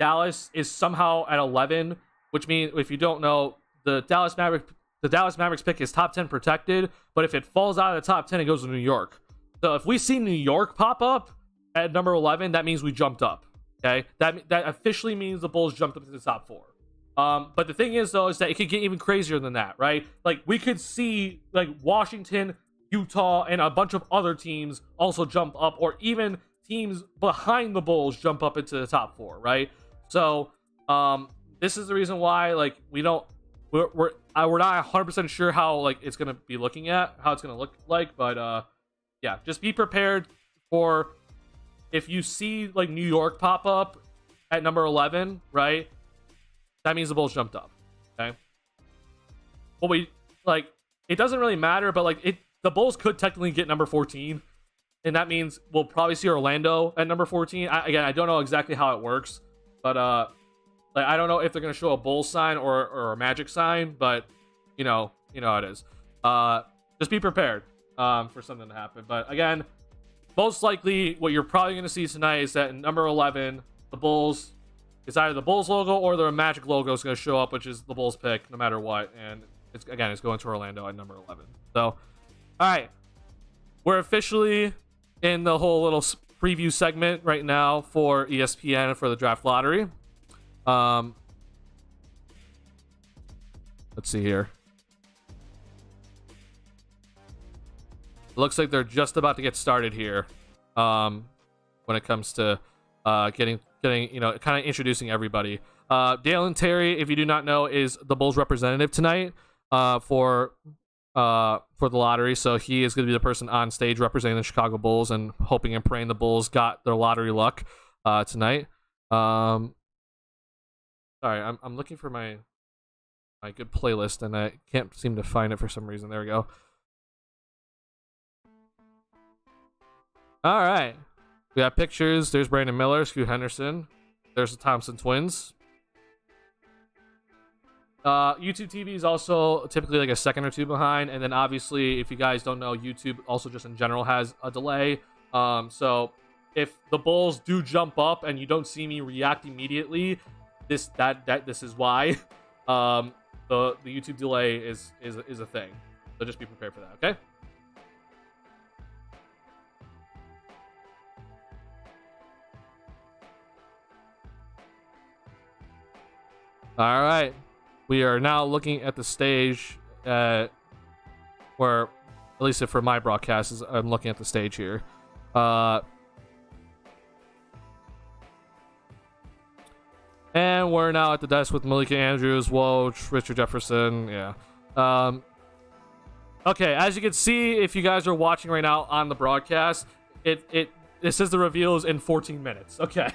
Dallas is somehow at 11, which means, if you don't know, the Dallas Mavericks pick is top 10 protected, but if it falls out of the top 10, it goes to New York. So if we see New York pop up at number 11, that means we jumped up. Okay, that officially means the Bulls jumped up to the top 4. But the thing is, though, is that it could get even crazier than that, right? Like, we could see like Washington, Utah, and a bunch of other teams also jump up, or even teams behind the Bulls jump up into the top 4, right? So this is the reason why, like, we're not 100% sure how, like, it's gonna be looking at how it's gonna look like, but yeah, just be prepared for, if you see like New York pop up at number 11, right? That means the Bulls jumped up. Okay. Well, we like, it doesn't really matter, but like, the Bulls could technically get number 14, and that means we'll probably see Orlando at number 14. Again, I don't know exactly how it works, but like, I don't know if they're gonna show a Bulls sign or a Magic sign, but you know how it is. Just be prepared for something to happen. But again, most likely what you're probably gonna see tonight is that in number 11, the Bulls, it's either the Bulls logo or the Magic logo is going to show up, which is the Bulls pick, no matter what. And it's going to Orlando at number 11. So, all right, we're officially in the whole little preview segment right now for ESPN for the draft lottery. Let's see here. It looks like they're just about to get started here. When it comes to getting kind of introducing everybody. Dalen Terry, if you do not know, is the Bulls representative tonight for the lottery. So he is going to be the person on stage representing the Chicago Bulls and hoping and praying the Bulls got their lottery luck tonight. Sorry, I'm looking for my good playlist and I can't seem to find it for some reason. There we go. All right. We got pictures. There's Brandon Miller, Scoot Henderson. There's the Thompson twins. YouTube TV is also typically like a second or two behind. And then obviously, if you guys don't know, YouTube also just in general has a delay. So if the Bulls do jump up and you don't see me react immediately, this is why. The YouTube delay is a thing. So just be prepared for that, okay? All right, we are now looking at the stage where, at least for my broadcast, I'm looking at the stage here. And we're now at the desk with Malika Andrews, Woj, Richard Jefferson. Yeah. Okay, as you can see, if you guys are watching right now on the broadcast, it says the reveal is in 14 minutes. Okay.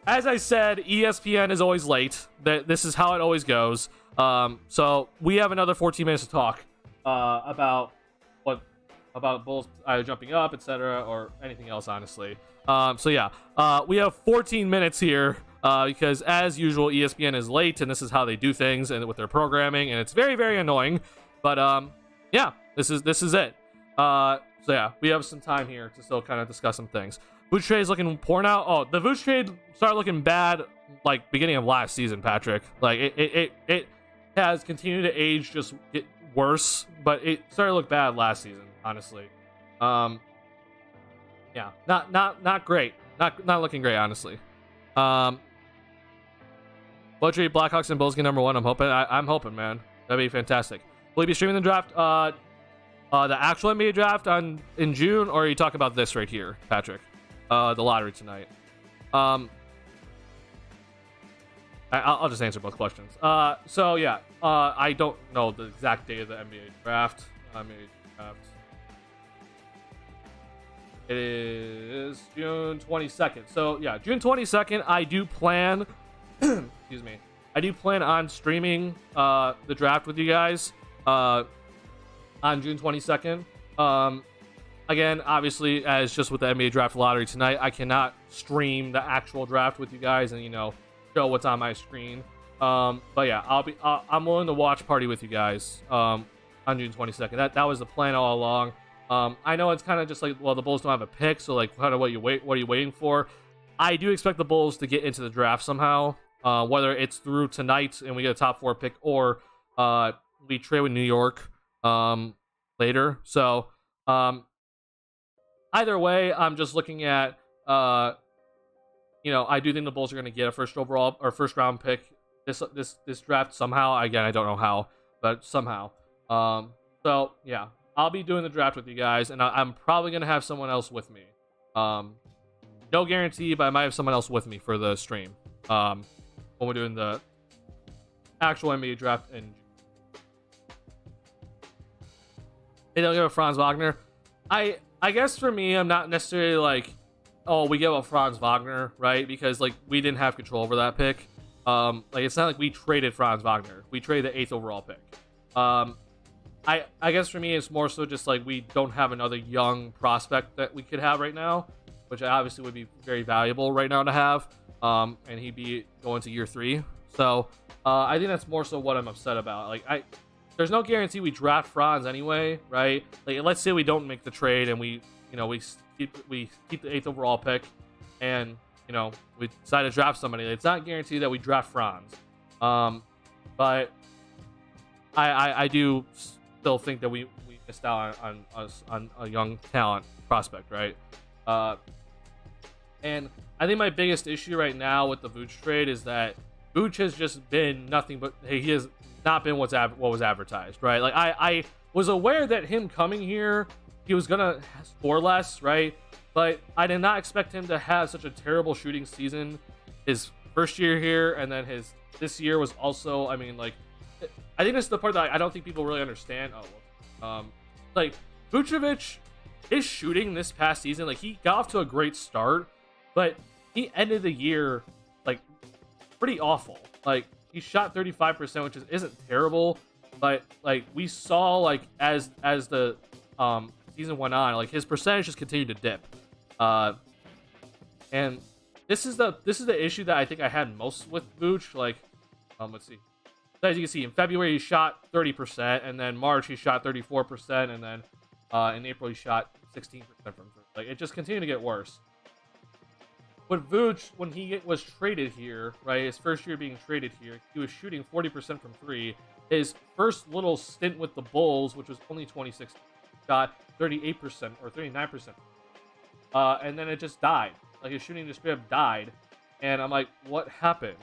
As I said, ESPN is always late. This is how it always goes. So we have another 14 minutes to talk about Bulls either jumping up, etc., or anything else, honestly. So yeah, we have 14 minutes here because, as usual, ESPN is late, and this is how they do things and with their programming, and it's very, very annoying. But yeah, this is it. So yeah, we have some time here to still kind of discuss some things. Vooch trade is looking poor now. Oh, the Vooch trade started looking bad like beginning of last season, Patrick. Like it has continued to age, just get worse, but it started to look bad last season, honestly. Yeah, not great. Not looking great, honestly. But Butchery, Blackhawks, and Bulls get number 1. I'm hoping. I'm hoping, man. That'd be fantastic. Will you be streaming the draft? The actual NBA draft in June, or are you talking about this right here, Patrick? The lottery tonight. I'll just answer both questions. So yeah, I don't know the exact date of the NBA draft. It is June 22nd. So yeah, June 22nd. I do plan. Excuse me. I do plan on streaming the draft with you guys on June 22nd. Again, obviously, as just with the NBA draft lottery tonight, I cannot stream the actual draft with you guys and show what's on my screen. But yeah, I'm willing to watch party with you guys on June 22nd. That was the plan all along. I know it's kind of just like, well, the Bulls don't have a pick, so like, kind of what are you waiting for? I do expect the Bulls to get into the draft somehow. Whether it's through tonight and we get a top 4 pick, or we trade with New York later. So either way, I'm just looking at I do think the Bulls are going to get a first round pick this draft somehow. Again, I don't know how, but somehow. So yeah, I'll be doing the draft with you guys, and I'm probably going to have someone else with me. No guarantee, but I might have someone else with me for the stream. When we're doing the actual NBA draft in June. They don't give up Franz Wagner. I guess for me, I'm not necessarily like, oh, we give up Franz Wagner, right? Because like we didn't have control over that pick. Like it's not like we traded Franz Wagner. We traded the 8th overall pick. I guess for me, it's more so just like we don't have another young prospect that we could have right now, which obviously would be very valuable right now to have. And he'd be going to year 3. So I think that's more so what I'm upset about. Like there's no guarantee we draft Franz anyway, right? Like let's say we don't make the trade and we keep the 8th overall pick, and we decide to draft somebody. It's not guaranteed that we draft Franz. But I do still think that we missed out on a young talent prospect, right? And I think my biggest issue right now with the Vooch trade is that Vooch has just been nothing but he has not been what was advertised, right? Like I was aware that him coming here, he was gonna score less, right? But I did not expect him to have such a terrible shooting season his first year here, and then this year was also, I mean, like, I think this is the part that I don't think people really understand. Like Vucevic, his shooting this past season, like he got off to a great start, but he ended the year like pretty awful. Like he shot 35%, which isn't terrible, but like we saw like as the season went on, like his percentage just continued to dip. And this is the issue that I think I had most with Vooch. Like, let's see. So as you can see, in February he shot 30%, and then March he shot 34%, and then in April he shot 16% from three. Like it just continued to get worse. With Vooch, when he was traded here, right, his first year being traded here, he was shooting 40% from 3. His first little stint with the Bulls, which was only 26, shot 38% or 39%. And then it just died. Like his shooting just straight up died. And I'm like, what happened?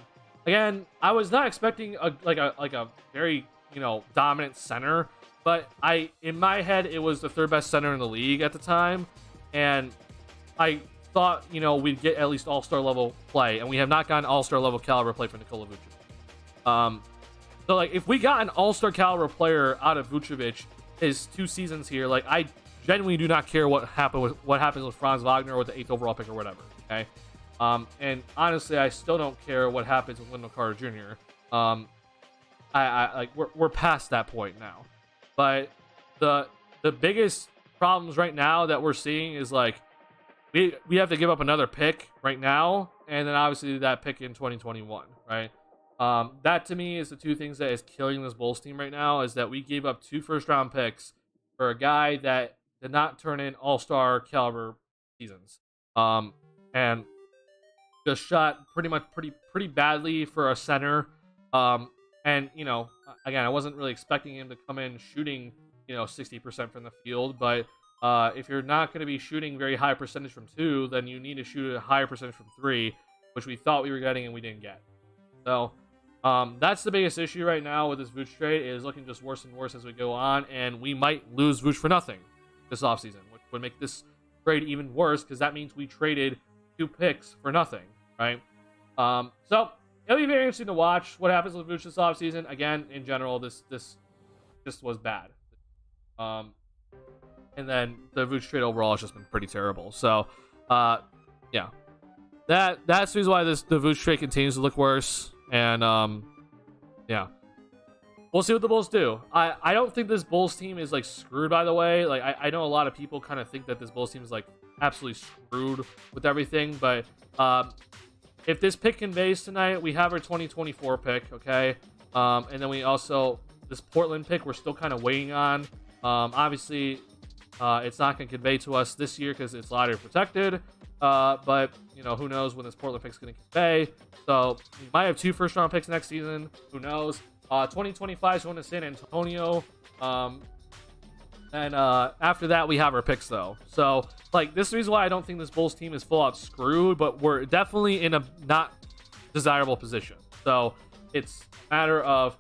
Again, I was not expecting a very, dominant center, but in my head it was the 3rd best center in the league at the time, and I thought, we'd get at least all-star level play, and we have not gotten all-star level caliber play from Nikola Vucevic. So like if we got an all-star caliber player out of Vucevic his 2 seasons here, like I genuinely do not care what happens with Franz Wagner or the 8th overall pick or whatever. Okay. And honestly, I still don't care what happens with Wendell Carter Jr. I like we're past that point now. But the biggest problems right now that we're seeing is like we have to give up another pick right now, and then obviously that pick in 2021, right? That to me is the 2 things that is killing this Bulls team right now, is that we gave up 2 first-round picks for a guy that did not turn in all-star caliber seasons, and just shot pretty badly for a center. And again, I wasn't really expecting him to come in shooting 60% from the field, but if you're not going to be shooting very high percentage from 2, then you need to shoot a higher percentage from 3, which we thought we were getting and we didn't get. So That's the biggest issue right now with this Vooch trade, is looking just worse and worse as we go on, and we might lose Vooch for nothing this offseason, which would make this trade even worse, because that means we traded 2 picks for nothing, right? So it'll be very interesting to watch what happens with Vooch this offseason. Again, in general, this just was bad. And then the Vooch trade overall has just been pretty terrible. So, yeah. That's the reason why the Vooch trade continues to look worse. And, yeah. We'll see what the Bulls do. I don't think this Bulls team is, like, screwed, by the way. Like, I know a lot of people kind of think that this Bulls team is, like, absolutely screwed with everything. But, if this pick conveys tonight, we have our 2024 pick, okay? And then we also, this Portland pick, we're still kind of waiting on. Obviously, it's not going to convey to us this year because it's lottery protected. But, you know, who knows when this Portland pick is going to convey. So, we might have 2 first-round picks next season. Who knows? 2025 is going to San Antonio. And after that, we have our picks, though. So, like, this is the reason why I don't think this Bulls team is full-out screwed, but we're definitely in a not desirable position. So, it's a matter of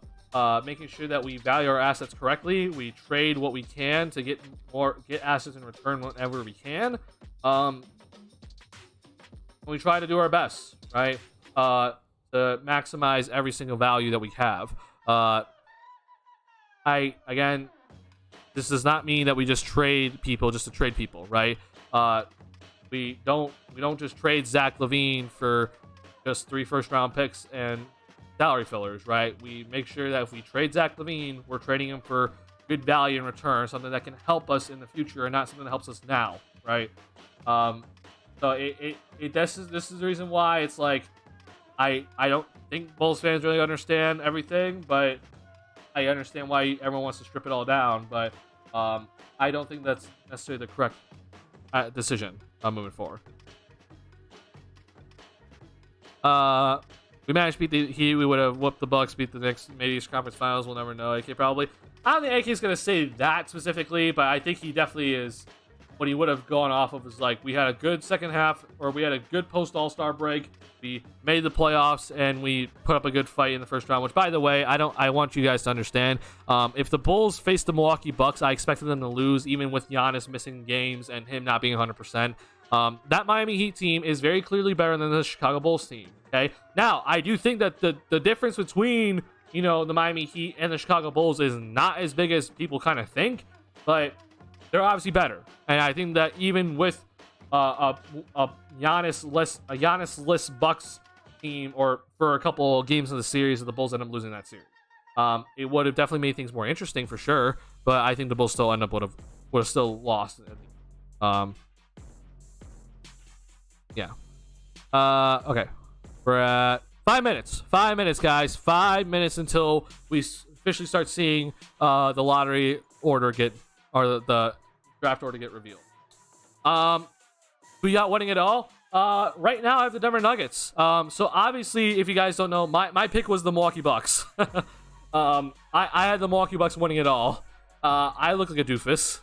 making sure that we value our assets correctly. We trade what we can to get assets in return whenever we can. We try to do our best, right? To maximize every single value that we have. Again, this does not mean that we just trade people just to trade people, right? We don't just trade Zach LaVine for just 3 first-round picks and salary fillers, right? We make sure that if we trade Zach LaVine, we're trading him for good value in return, something that can help us in the future and not something that helps us now, right? So this is the reason why it's like I don't think Bulls fans really understand everything, but I understand why everyone wants to strip it all down. But I don't think that's necessarily the correct decision moving forward. We managed to beat the Heat. We would have whooped the Bucks, beat the Knicks, maybe East Conference Finals. We'll never know. AK probably. I don't think AK's going to say that specifically, but I think he definitely is. What he would have gone off of is like, we had a good second half, or we had a good post All-Star break. We made the playoffs, and we put up a good fight in the first round. Which, by the way, I want you guys to understand. If the Bulls face the Milwaukee Bucks, I expected them to lose, even with Giannis missing games and him not being 100%. That Miami Heat team is very clearly better than the Chicago Bulls team. Okay, now I do think that the difference between, you know, the Miami Heat and the Chicago Bulls is not as big as people kind of think, but they're obviously better. And I think that even with a Giannis-less Bucks team, or for a couple games of the series, the Bulls end up losing that series. It would have definitely made things more interesting for sure, but I think the Bulls still would have still lost. Yeah. Okay. We're at 5 minutes. 5 minutes, guys. 5 minutes until we officially start seeing the lottery order the draft order get revealed. Who you got winning it all? Right now I have the Denver Nuggets. So obviously, if you guys don't know, my pick was the Milwaukee Bucks. I had the Milwaukee Bucks winning it all. I look like a doofus.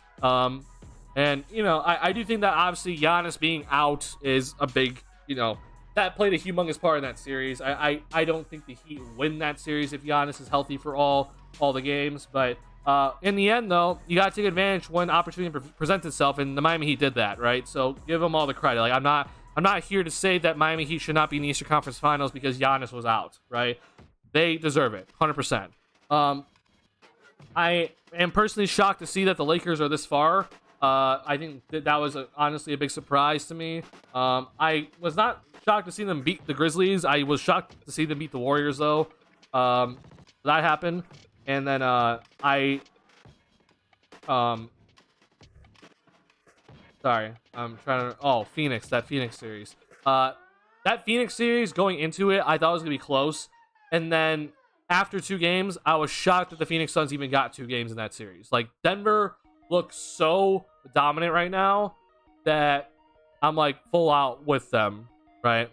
And, you know, I do think that obviously Giannis being out is a big, you know, that played a humongous part in that series. I don't think the Heat win that series if Giannis is healthy for all the games. But in the end, though, you got to take advantage when opportunity presents itself, and the Miami Heat did that, right? So give them all the credit. Like, I'm not here to say that Miami Heat should not be in the Eastern Conference Finals because Giannis was out, right? They deserve it, 100%. I am personally shocked to see that the Lakers are this far. I think that was honestly a big surprise to me. I was not shocked to see them beat the Grizzlies. I was shocked to see them beat the Warriors, though. That happened. And then sorry, I'm trying to. Phoenix, that Phoenix series. That Phoenix series, going into it, I thought it was gonna be close, and then after 2 games, I was shocked that the Phoenix Suns even got 2 games in that series. Like, Denver looks so dominant right now that I'm like full out with them, right?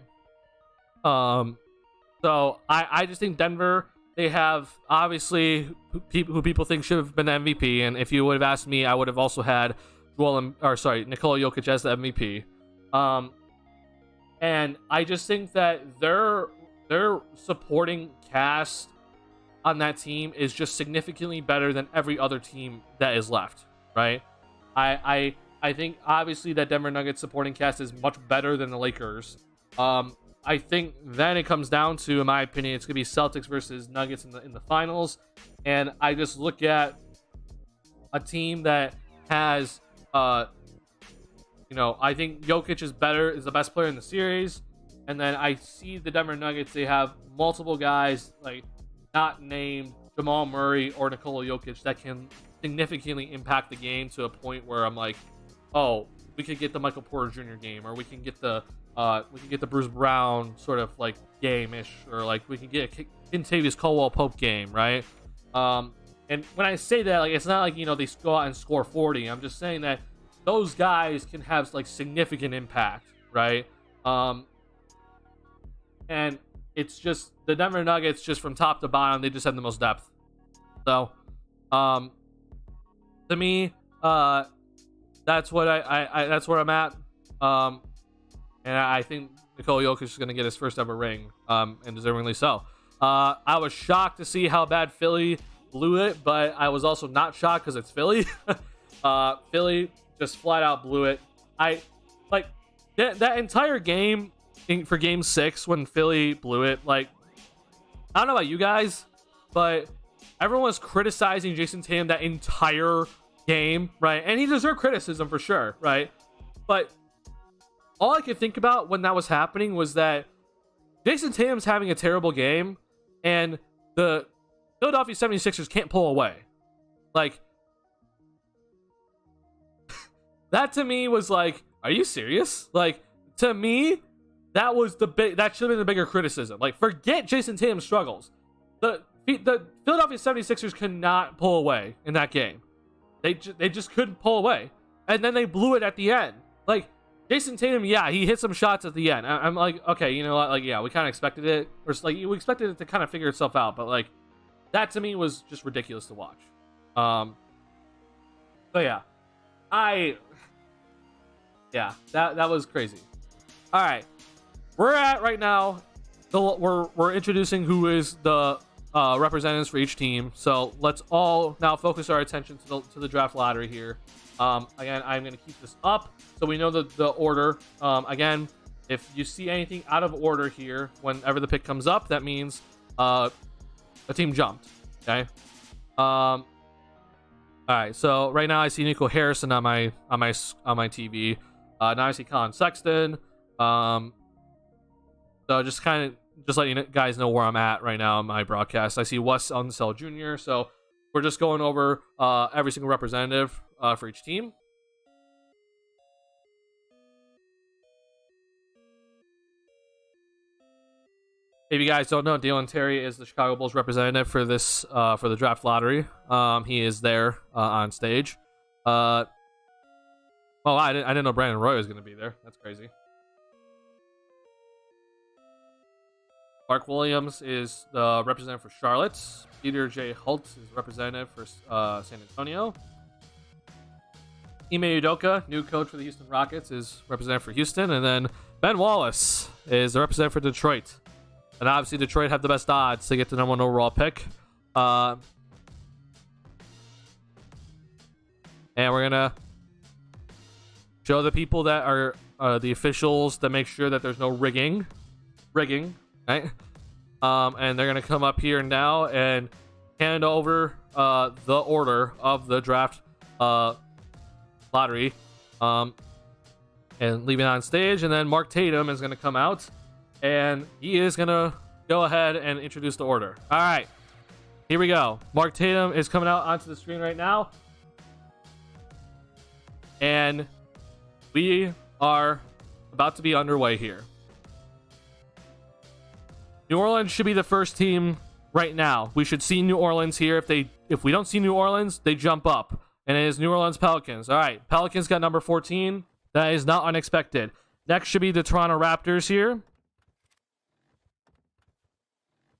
So I just think Denver, they have obviously who people think should have been the MVP, and if you would have asked me, I would have also had Nikola Jokic as the MVP. And I just think that their their supporting cast on that team is just significantly better than every other team that is left, right? I think obviously that Denver Nuggets supporting cast is much better than the Lakers. I think then it comes down to, in my opinion, it's gonna be Celtics versus Nuggets in the finals, and I just look at a team that has, I think Jokic is the best player in the series, and then I see the Denver Nuggets. They have multiple guys like not named Jamal Murray or Nikola Jokic that can significantly impact the game to a point where I'm like, oh, we could get the Michael Porter Jr. game, or we can get the Bruce Brown sort of like game-ish, or like we can get a Kentavious Caldwell-Pope game, right? And when I say that, like, it's not like, they go out and score 40. I'm just saying that those guys can have like significant impact, right? And it's just the Denver Nuggets, just from top to bottom, they just have the most depth. So, to me, that's what that's where I'm at. And I think Nikola Jokic is going to get his first ever ring, and deservingly so. I was shocked to see how bad Philly blew it, but I was also not shocked because it's Philly. Philly just flat out blew it. I like that entire game for Game 6 when Philly blew it. Like, I don't know about you guys, but everyone was criticizing Jason Tatum that entire game, right? And he deserved criticism for sure, right? But all I could think about when that was happening was that Jason Tatum's having a terrible game, and the Philadelphia 76ers can't pull away. Like, that to me was like, are you serious? Like, to me, that should have been the bigger criticism. Like, forget Jason Tatum's struggles. The Philadelphia 76ers could not pull away in that game. They just couldn't pull away. And then they blew it at the end. Like, Jason Tatum, yeah, he hit some shots at the end. I'm like, okay, you know what? Like, yeah, we kind of expected it. Or like, we expected it to kind of figure itself out. But, like, that to me was just ridiculous to watch. So, yeah. That was crazy. All right. We're at right now, we're introducing who is the representatives for each team. So let's all now focus our attention to the draft lottery here. Again, I'm going to keep this up so we know the order. Again, if you see anything out of order here, whenever the pick comes up, that means a team jumped. Okay. All right. So right now I see Nico Harrison on my TV. Now I see Colin Sexton. So just letting you guys know where I'm at right now in my broadcast. I see Wes Unseld Jr. So we're just going over every single representative for each team. If you guys don't know, Dalen Terry is the Chicago Bulls representative for this for the draft lottery. He is there on stage. I didn't know Brandon Roy was going to be there. That's crazy. Mark Williams is the representative for Charlotte. Peter J. Holtz is representative for San Antonio. Ime Udoka, new coach for the Houston Rockets, is representative for Houston. And then Ben Wallace is the representative for Detroit. And obviously Detroit have the best odds to get the number 1 overall pick. And we're going to show the people that are the officials that make sure that there's no rigging, right? And they're going to come up here now and hand over the order of the draft lottery and leave it on stage. And then Mark Tatum is going to come out and he is going to go ahead and introduce the order. All right, here we go. Mark Tatum is coming out onto the screen right now, and we are about to be underway here. New Orleans should be the first team right now. We should see New Orleans here. If we don't see New Orleans, they jump up. And it is New Orleans Pelicans. All right, Pelicans got number 14. That is not unexpected. Next should be the Toronto Raptors here.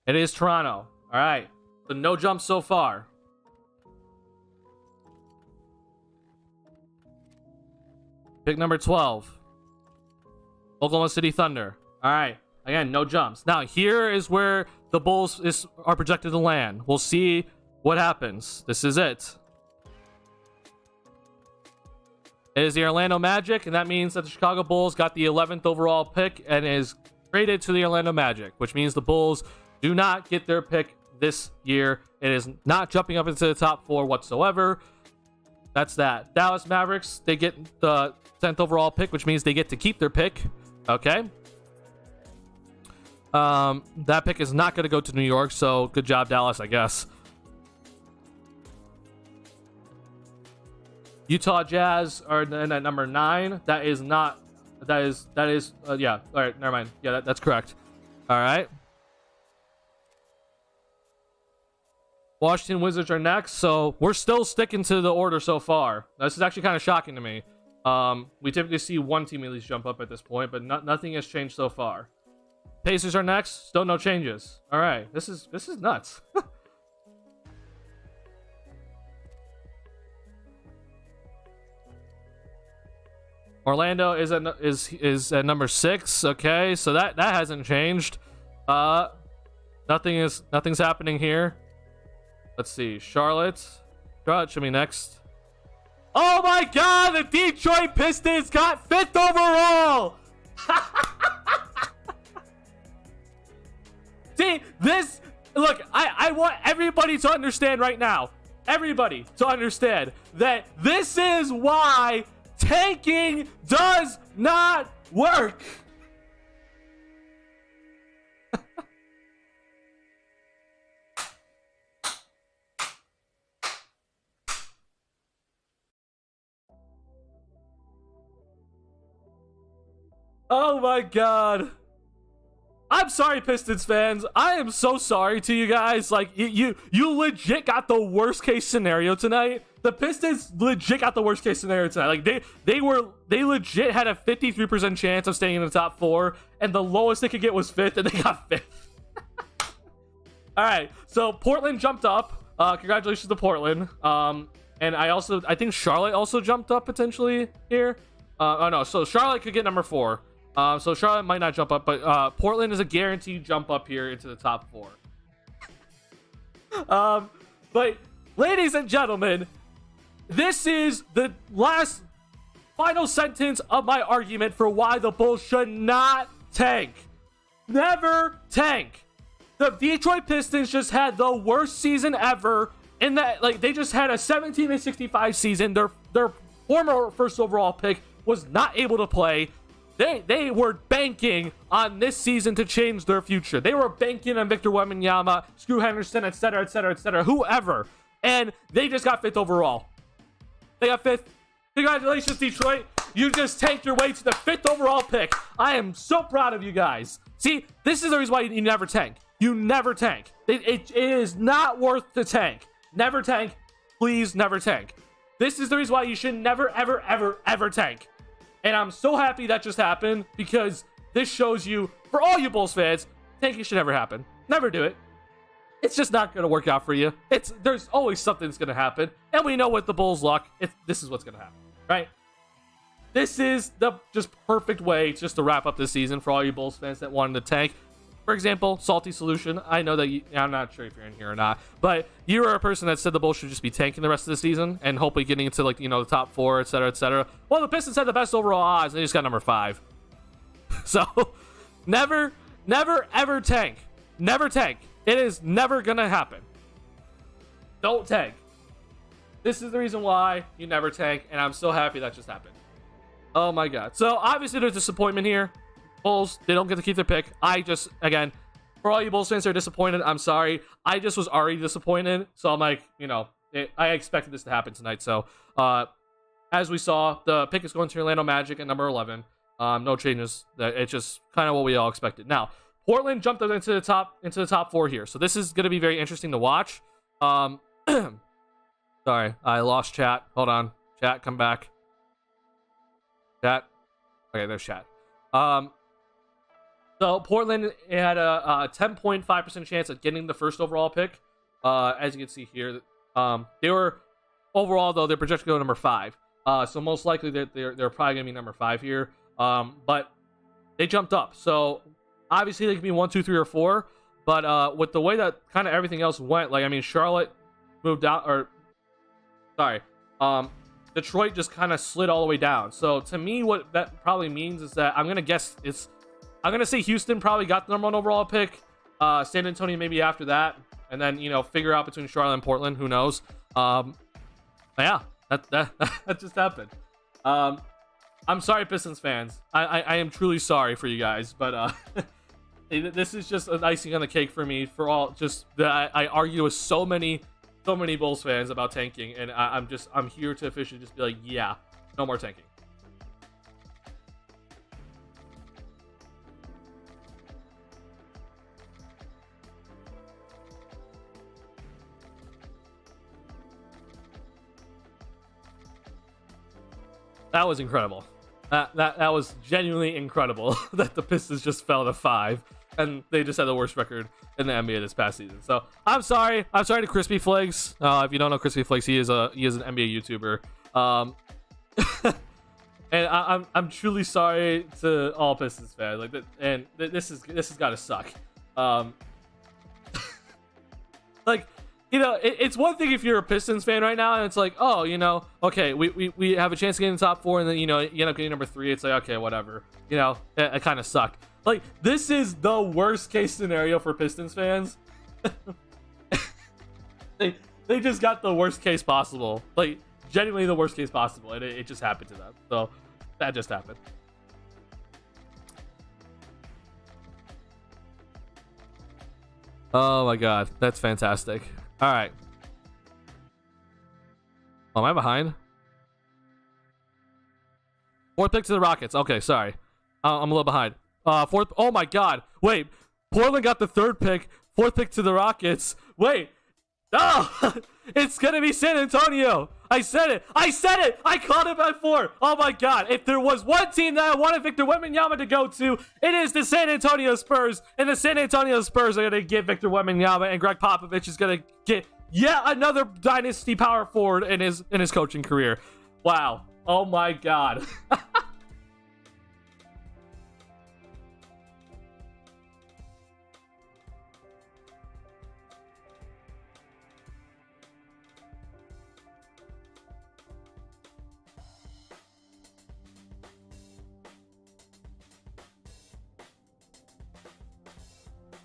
It is Toronto. All right, so no jumps so far. Pick number 12. Oklahoma City Thunder. All right. Again, no jumps. Now, here is where the Bulls are projected to land. We'll see what happens. This is it. It is the Orlando Magic, and that means that the Chicago Bulls got the 11th overall pick and is traded to the Orlando Magic, which means the Bulls do not get their pick this year. It is not jumping up into the top 4 whatsoever. That's that. Dallas Mavericks, they get the 10th overall pick, which means they get to keep their pick. Okay. That pick is not going to go to New York, so good job, Dallas, I guess. Utah Jazz are then at number 9. That is not. That is. Yeah. All right. Never mind. Yeah, that's correct. All right. Washington Wizards are next, so we're still sticking to the order so far. This is actually kind of shocking to me. We typically see one team at least jump up at this point, but nothing has changed so far. Pacers are next. Still no changes. All right. This is nuts. Orlando is at number 6. Okay, so that hasn't changed. Nothing's happening here. Let's see. Charlotte should be next. Oh my God! The Detroit Pistons got 5th overall. See this? Look, I want everybody to understand right now. Everybody to understand that this is why tanking does not work. Oh my God. I'm sorry, Pistons fans. I am so sorry to you guys. Like, you legit got the worst case scenario tonight. The Pistons legit got the worst case scenario tonight. Like, they legit had a 53% chance of staying in the top 4, and the lowest they could get was 5th, and they got 5th. All right, so Portland jumped up. Congratulations to Portland. And I think Charlotte also jumped up potentially here. Oh no, so Charlotte could get number 4. So Charlotte might not jump up, but Portland is a guaranteed jump up here into the top 4. But ladies and gentlemen, this is the final sentence of my argument for why the Bulls should not tank. Never tank. The Detroit Pistons just had the worst season ever. In that, like, they just had a 17-65 season. Their former first overall pick was not able to play. They were banking on this season to change their future. They were banking on Victor Wembanyama, Scoot Henderson, etc., whoever. And they just got 5th overall. They got 5th. Congratulations, Detroit. You just tanked your way to the 5th overall pick. I am so proud of you guys. See, this is the reason why you never tank. You never tank. It is not worth the tank. Never tank. Please never tank. This is the reason why you should never, ever tank. And I'm so happy that just happened, because this shows you, for all you Bulls fans, tanking should never happen. Never do it. It's just not going to work out for you. There's always something that's going to happen. And we know with the Bulls' luck, this is what's going to happen, right? This is the just perfect way just to wrap up this season for all you Bulls fans that wanted to tank. For example, Salty Solution. I know that I'm not sure if you're in here or not, but you were a person that said the Bulls should just be tanking the rest of the season and hopefully getting into, like, the top 4, etc. Well, the Pistons had the best overall odds, and they just got number 5. So, never, ever tank. Never tank. It is never gonna happen. Don't tank. This is the reason why you never tank, and I'm so happy that just happened. Oh my God. So, obviously, there's disappointment here. Bulls, they don't get to keep their pick. Again, for all you Bulls fans that are disappointed, I'm sorry. I just was already disappointed. So I'm like, I expected this to happen tonight. So, as we saw, the pick is going to Orlando Magic at number 11. No changes. It's just kind of what we all expected. Now, Portland jumped up into the top 4 here. So this is going to be very interesting to watch. Sorry, I lost chat. Hold on. Chat, come back. Chat. Okay, there's chat. So Portland had a 10.5% chance of getting the first overall pick. As you can see here, they were overall, though, they're projected to go number 5. So most likely they're probably gonna be number 5 here. But they jumped up. So obviously they could be 1, 2, 3, or 4, but with the way that kind of everything else went, like I mean, Charlotte moved down, or sorry, Detroit just kind of slid all the way down. So to me, what that probably means is that I'm gonna say Houston probably got the number 1 overall pick. San Antonio maybe after that, and then figure out between Charlotte and Portland. Who knows? Yeah, that just happened. I'm sorry, Pistons fans. I am truly sorry for you guys, but this is just an icing on the cake for me. For all just that I argue with so many Bulls fans about tanking, and I'm here to officially just be like, yeah, no more tanking. That was incredible. That was genuinely incredible that the Pistons just fell to 5 and they just had the worst record in the NBA this past season. So I'm sorry to Crispy Flakes. If you don't know Crispy Flakes, he is an NBA YouTuber. And I'm truly sorry to all Pistons fans. Like, and this has got to suck. Like, it's one thing if you're a Pistons fan right now and it's like, oh, okay, we have a chance to get in the top 4, and then you end up getting number 3. It's like, okay, whatever. It kind of sucked. Like, this is the worst case scenario for Pistons fans. They just got the worst case possible. Like, genuinely the worst case possible, and it just happened to them. So that just happened. Oh my god, that's fantastic. All right. Oh, am I behind? 4th pick to the Rockets. Okay, sorry. I'm a little behind. 4th. Oh my god. Wait. Portland got the 3rd pick. 4th pick to the Rockets. Wait. Oh, it's gonna be San Antonio. I said it. I called it by 4. Oh my god. If there was one team that I wanted Victor Wembanyama to go to, it is the San Antonio Spurs. And the San Antonio Spurs are gonna get Victor Wembanyama, and Greg Popovich is gonna get yet another dynasty power forward in his coaching career. Wow. Oh my god.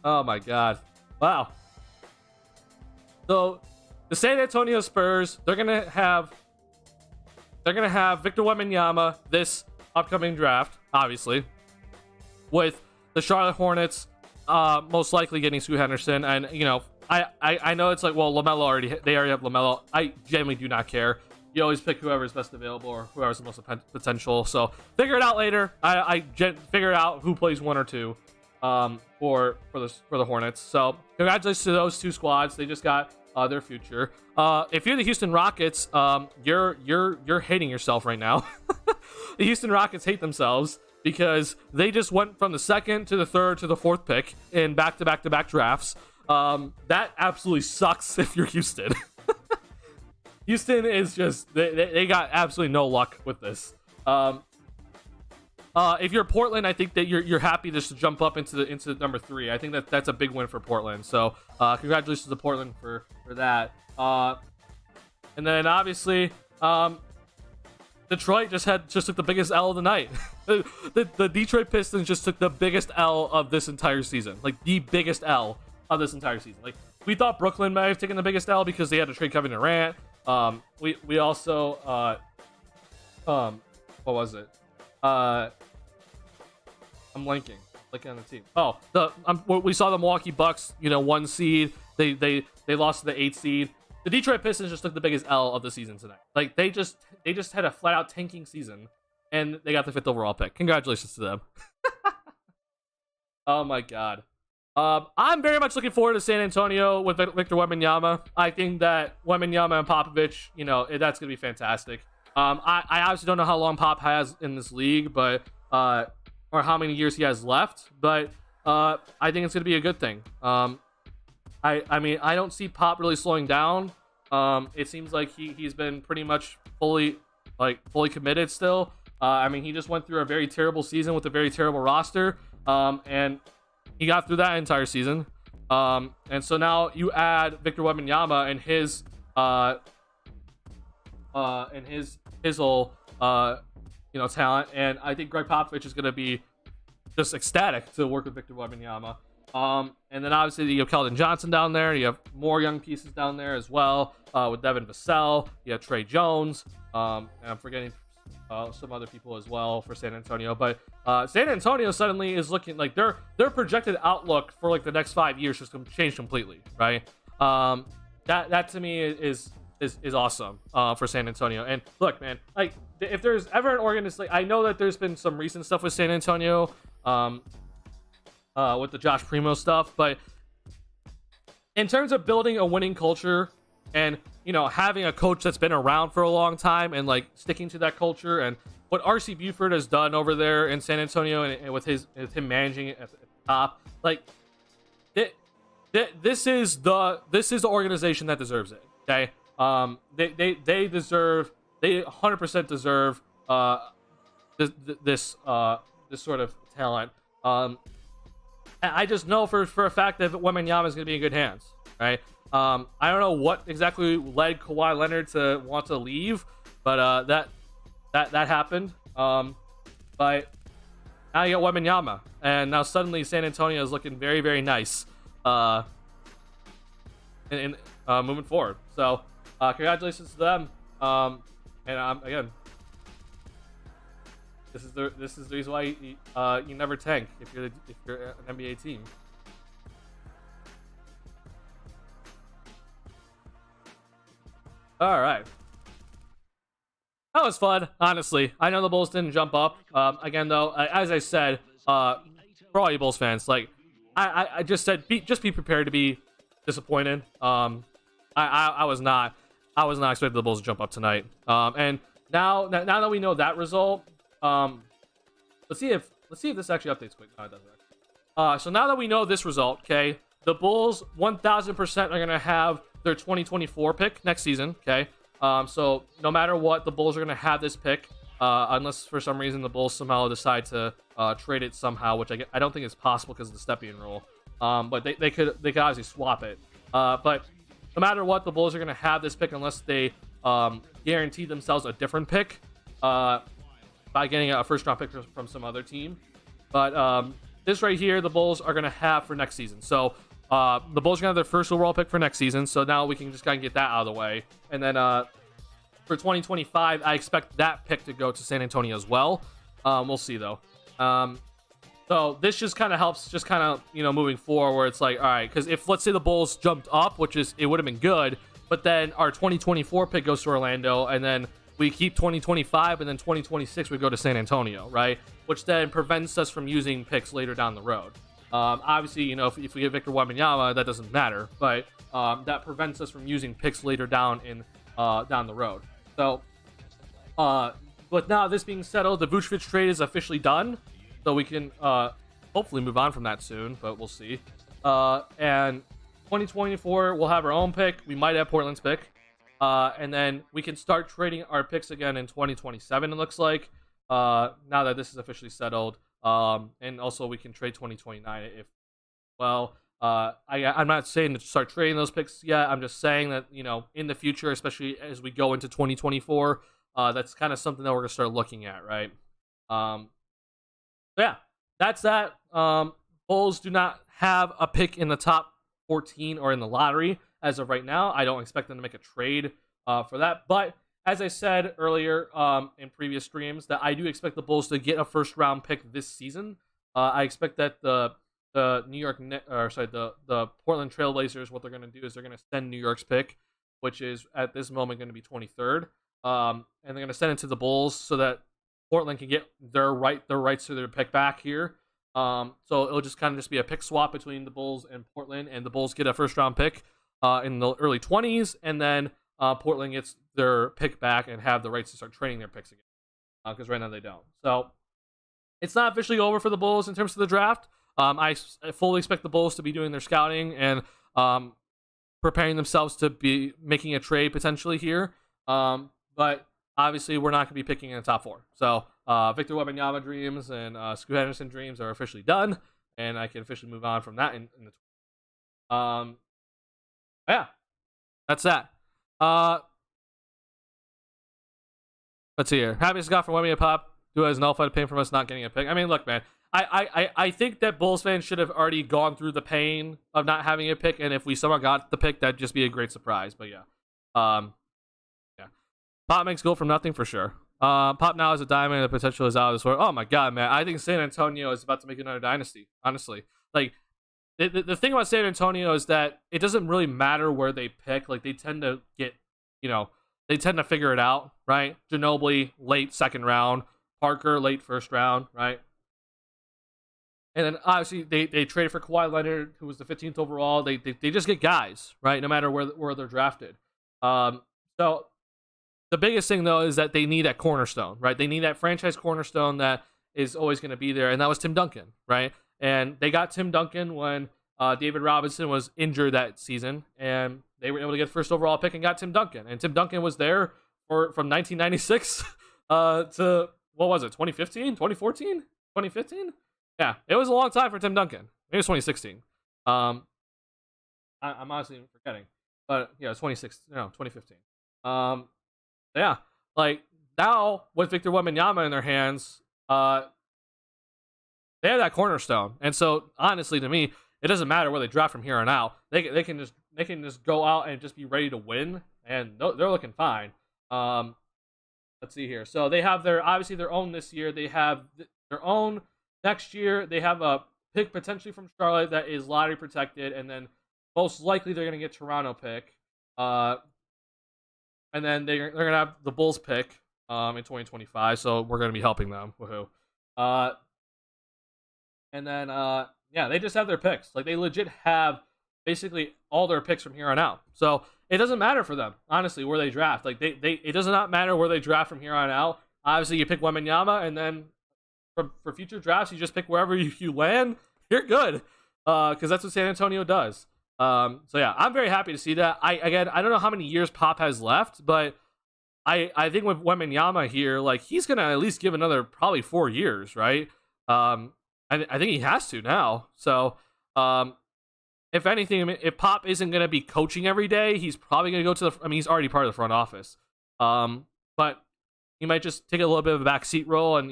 Oh my god. Wow. So the San Antonio Spurs, they're gonna have Victor Wembanyama this upcoming draft, obviously, with the Charlotte Hornets most likely getting Scoot Henderson. And I know it's like, well, they already have LaMelo. I genuinely do not care. You always pick whoever's best available or whoever's the most potential. So figure it out later. I figure out who plays 1 or 2. For the Hornets. So congratulations to those 2 squads. They just got their future. If you're the Houston Rockets, you're hating yourself right now. The Houston Rockets hate themselves because they just went from the 2nd to the 3rd to the 4th pick in back-to-back drafts. That absolutely sucks if you're Houston. Houston is just they got absolutely no luck with this. If you're Portland, I think that you're happy just to jump up into number 3. I think that's a big win for Portland. So congratulations to Portland for that. And then obviously Detroit just took the biggest L of the night. the Detroit Pistons just took the biggest L of this entire season, like the biggest L of this entire season. Like, we thought Brooklyn might have taken the biggest L because they had to trade Kevin Durant. We also what was it? I'm blanking on the team. Oh, we saw the Milwaukee Bucks, 1 seed. They lost to the 8 seed. The Detroit Pistons just took the biggest L of the season tonight. Like, they just had a flat out tanking season, and they got the 5th overall pick. Congratulations to them. Oh my god. I'm very much looking forward to San Antonio with Victor Wembanyama. I think that Wembanyama and Popovich, that's gonna be fantastic. I obviously don't know how long Pop has in this league, but or how many years he has left, but I think it's gonna be a good thing. I mean, I don't see Pop really slowing down. It seems like he's been pretty much fully committed still. I mean, he just went through a very terrible season with a very terrible roster, and he got through that entire season. And so now you add Victor Wembanyama and his whole talent, and I think Greg Popovich is going to be just ecstatic to work with Victor Wembanyama. And then obviously you have Keldon Johnson down there. You have more young pieces down there as well, with Devin Vassell. You have Trey Jones, and I'm forgetting some other people as well for San Antonio. But San Antonio suddenly is looking like their projected outlook for like the next 5 years just changed completely, right? That to me is awesome for San Antonio. And look, man, like if there's ever an organization, like, I know that there's been some recent stuff with San Antonio, with the Josh Primo stuff, but in terms of building a winning culture and having a coach that's been around for a long time and like sticking to that culture, and what RC Buford has done over there in San Antonio and with him managing it at the top, like this is the organization that deserves it. Okay, they 100% deserve this sort of talent. I just know for a fact that Wembanyama is going to be in good hands, right? I don't know what exactly led Kawhi Leonard to want to leave, but that happened. But now you got Wembanyama, and now suddenly San Antonio is looking very, very nice, in moving forward. So congratulations to them. And again, this is the reason why you never tank if you're an NBA team. All right, that was fun. Honestly, I know the Bulls didn't jump up. Again, though, as I said, for all you Bulls fans, like I just said, just be prepared to be disappointed. I was not expecting the Bulls to jump up tonight. And now that we know that result. Let's see if this actually updates quick. No, it doesn't. So now that we know this result, okay, the Bulls 1000% are gonna have their 2024 pick next season. Okay, so no matter what, the Bulls are gonna have this pick, unless for some reason the Bulls somehow decide to trade it somehow, which I don't think is possible because of the Stepien rule. But they could obviously swap it. But no matter what, the Bulls are gonna have this pick unless they guarantee themselves a different pick. By getting a first-round pick from some other team. But this right here, the Bulls are going to have for next season. So the Bulls are going to have their first overall pick for next season. So now we can just kind of get that out of the way. And then for 2025, I expect that pick to go to San Antonio as well. We'll see, though. So this just kind of helps, just kind of, moving forward, where it's like, all right, because if, let's say, the Bulls jumped up, it would have been good, but then our 2024 pick goes to Orlando, and then we keep 2025, and then 2026 we go to San Antonio, right? Which then prevents us from using picks later down the road. Obviously, if we get Victor Wembanyama, that doesn't matter, but that prevents us from using picks later down the road. So, but now this being settled, the Vucevic trade is officially done, so we can hopefully move on from that soon, but we'll see. And 2024, we'll have our own pick. We might have Portland's pick. And then we can start trading our picks again in 2027, it looks like, now that this is officially settled. And also we can trade 2029 if, I'm not saying to start trading those picks yet. I'm just saying that, in the future, especially as we go into 2024, that's kind of something that we're going to start looking at, right? Yeah, that's that. Bulls do not have a pick in the top 14 or in the lottery as of right now. I don't expect them to make a trade for that. But as I said earlier in previous streams, that I do expect the Bulls to get a first round pick this season. I expect that the Portland Trailblazers, what they're going to do is they're going to send New York's pick, which is at this moment going to be 23rd, and they're going to send it to the Bulls so that Portland can get their rights to their pick back here. So it'll just kind of just be a pick swap between the Bulls and Portland, and the Bulls get a first round pick in the early 20s, and then Portland gets their pick back and have the rights to start trading their picks again, because right now they don't. So it's not officially over for the Bulls in terms of the draft. I fully expect the Bulls to be doing their scouting and preparing themselves to be making a trade potentially here. But obviously, we're not going to be picking in the top 4. So Victor Wembanyama dreams and Scoot Henderson dreams are officially done. and I can officially move on from that. Yeah, that's that. Let's see here. Happiest got from Wemmy Pop. Who has nullified pain from us not getting a pick. I mean, look, man. I think that Bulls fans should have already gone through the pain of not having a pick, and if we somehow got the pick, that'd just be a great surprise. But yeah, yeah. Pop makes gold from nothing for sure. Pop now has a diamond, and the potential is out of this world. Oh my god, man! I think San Antonio is about to make another dynasty. Honestly, like the thing about San Antonio is that it doesn't really matter where they pick. Like they tend to get, they tend to figure it out, right? Ginobili late second round, Parker late first round, right? And then obviously they traded for Kawhi Leonard, who was the 15th overall. They just get guys, right? No matter where they're drafted. So the biggest thing though is that they need that cornerstone, right? They need that franchise cornerstone that is always going to be there, and that was Tim Duncan, right? And they got Tim Duncan when David Robinson was injured that season, and they were able to get first overall pick and got Tim Duncan. And Tim Duncan was there from 1996 to, what was it, 2015, 2014, 2015? Yeah, it was a long time for Tim Duncan. Maybe it was 2016. I'm honestly forgetting, but yeah, 2015. Yeah, like now with Victor Wembanyama in their hands, they have that cornerstone, and so honestly, to me, it doesn't matter where they draft from here on out. They can just go out and just be ready to win, and they're looking fine. Let's see here. So they have their own this year. They have their own next year. They have a pick potentially from Charlotte that is lottery protected, and then most likely they're going to get Toronto pick. And then they're going to have the Bulls pick in 2025, so we're going to be helping them. Woohoo. And then, yeah, they just have their picks. Like, they legit have basically all their picks from here on out. So it doesn't matter for them, honestly, where they draft. Like, it does not matter where they draft from here on out. Obviously, you pick Wembanyama, and then for future drafts, you just pick wherever you land. You're good, because that's what San Antonio does. So yeah, I'm very happy to see that. I don't know how many years Pop has left, but I think with Wembanyama here, like, he's gonna at least give another probably 4 years, right? I think he has to now. So, if anything, if Pop isn't gonna be coaching every day, he's probably gonna go to he's already part of the front office. But he might just take a little bit of a backseat role, and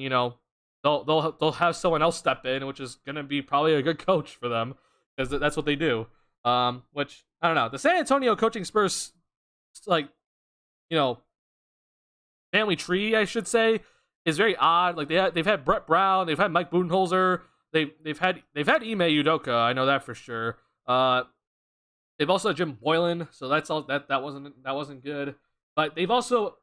they'll have someone else step in, which is gonna be probably a good coach for them, because that's what they do. Which I don't know. The San Antonio coaching Spurs, like, family tree, I should say, is very odd. Like they've had Brett Brown, they've had Mike Budenholzer, they've had Ime Udoka. I know that for sure. They've also had Jim Boylan, so that's all that wasn't good. But they've also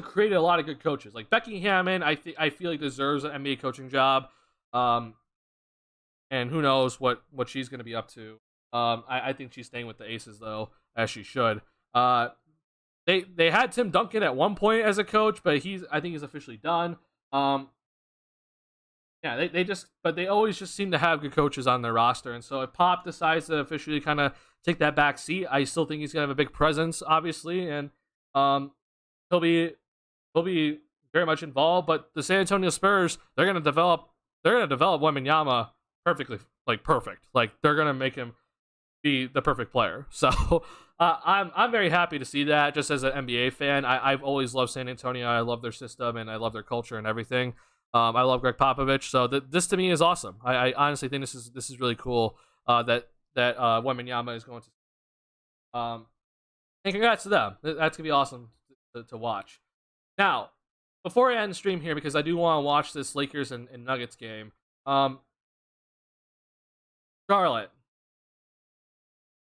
created a lot of good coaches. Like Becky Hammond, I feel like deserves an NBA coaching job. And who knows what she's going to be up to. I think she's staying with the Aces though, as she should. They had Tim Duncan at one point as a coach, but I think he's officially done. Yeah, they always just seem to have good coaches on their roster, and so if Pop decides to officially kind of take that back seat, I still think he's gonna have a big presence, obviously, and he'll be very much involved. But the San Antonio Spurs, they're gonna develop Wembanyama perfectly, like perfect, like they're gonna make him be the perfect player. So I'm very happy to see that. Just as an NBA fan, I've always loved San Antonio. I love their system and I love their culture and everything. I love Greg Popovich. So this to me is awesome. I honestly think this is really cool. That Wembanyama is going to. And congrats to them. That's gonna be awesome to watch. Now, before I end the stream here, because I do want to watch this Lakers and Nuggets game. Charlotte.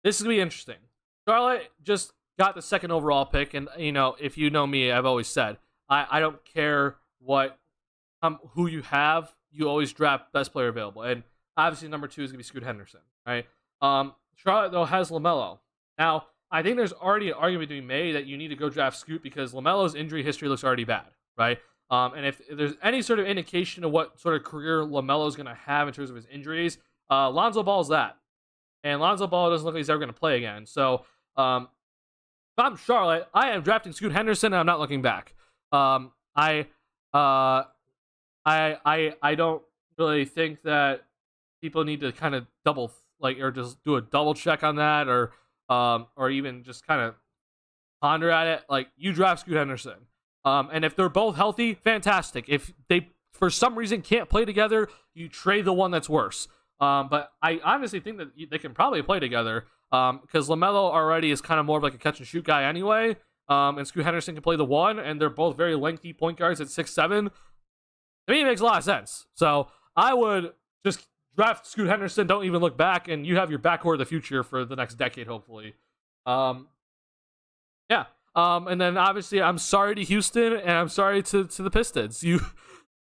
This is gonna be interesting. Charlotte just got the second overall pick, and if you know me, I've always said I don't care who you have, you always draft best player available, and obviously number 2 is gonna be Scoot Henderson, right? Charlotte though has LaMelo. Now I think there's already an argument to be made that you need to go draft Scoot because LaMelo's injury history looks already bad, right? And if there's any sort of indication of what sort of career LaMelo's gonna have in terms of his injuries, Lonzo Ball's that. And Lonzo Ball doesn't look like he's ever going to play again. So, if I'm Charlotte, I am drafting Scoot Henderson, and I'm not looking back. I don't really think that people need to kind of or just do a double check on that, or even just kind of ponder at it. Like, you draft Scoot Henderson, and if they're both healthy, fantastic. If they for some reason can't play together, you trade the one that's worse. But I honestly think that they can probably play together, because LaMelo already is kind of more of like a catch and shoot guy anyway. And Scoot Henderson can play the one, and they're both very lengthy point guards at 6'7". To me, it makes a lot of sense. So I would just draft Scoot Henderson. Don't even look back, and you have your backcourt of the future for the next decade, hopefully. Yeah. And then obviously, I'm sorry to Houston, and I'm sorry to the Pistons.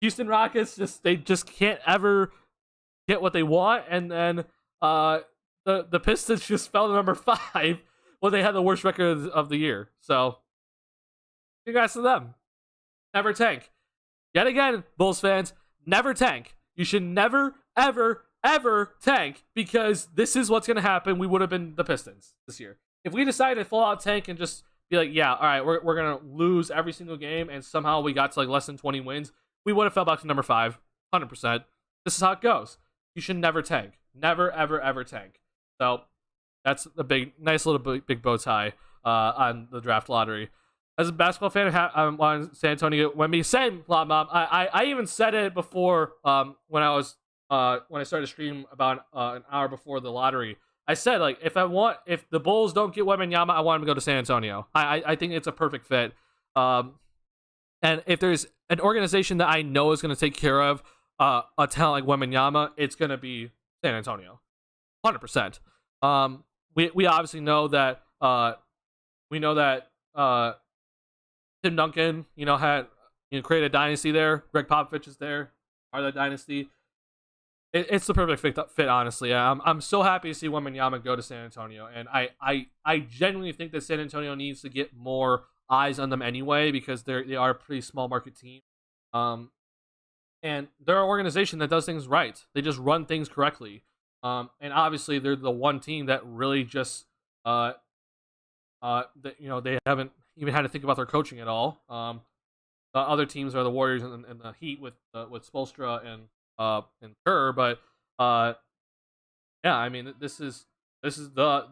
Houston Rockets they just can't ever get what they want, and then the Pistons just fell to number 5 when they had the worst record of the year. So, congrats to them. Never tank. Yet again, Bulls fans, never tank. You should never, ever, ever tank, because this is what's going to happen. We would have been the Pistons this year. If we decided to full out tank and just be like, yeah, all right, we're going to lose every single game, and somehow we got to like less than 20 wins, we would have fell back to number 5, 100%. This is how it goes. You should never tank. Never, ever, ever tank. So that's a nice little big bow tie on the draft lottery. As a basketball fan, I'm on San Antonio Wemby. Same, Lot Mom. I even said it before when I started to stream about an hour before the lottery. I said, like, if the Bulls don't get Wembanyama, I want him to go to San Antonio. I think it's a perfect fit. And if there's an organization that I know is going to take care of a talent like Wembanyama, it's going to be San Antonio, 100%. We obviously know that Tim Duncan, had created a dynasty there. Greg Popovich is there, part of that dynasty. It's the perfect fit, honestly. I'm so happy to see Wembanyama go to San Antonio, and I genuinely think that San Antonio needs to get more eyes on them anyway, because they are a pretty small market team. And they're an organization that does things right. They just run things correctly. And obviously they're the one team that really just they haven't even had to think about their coaching at all. The other teams are the Warriors and the Heat with Spoelstra and Kerr, but yeah, I mean, this is the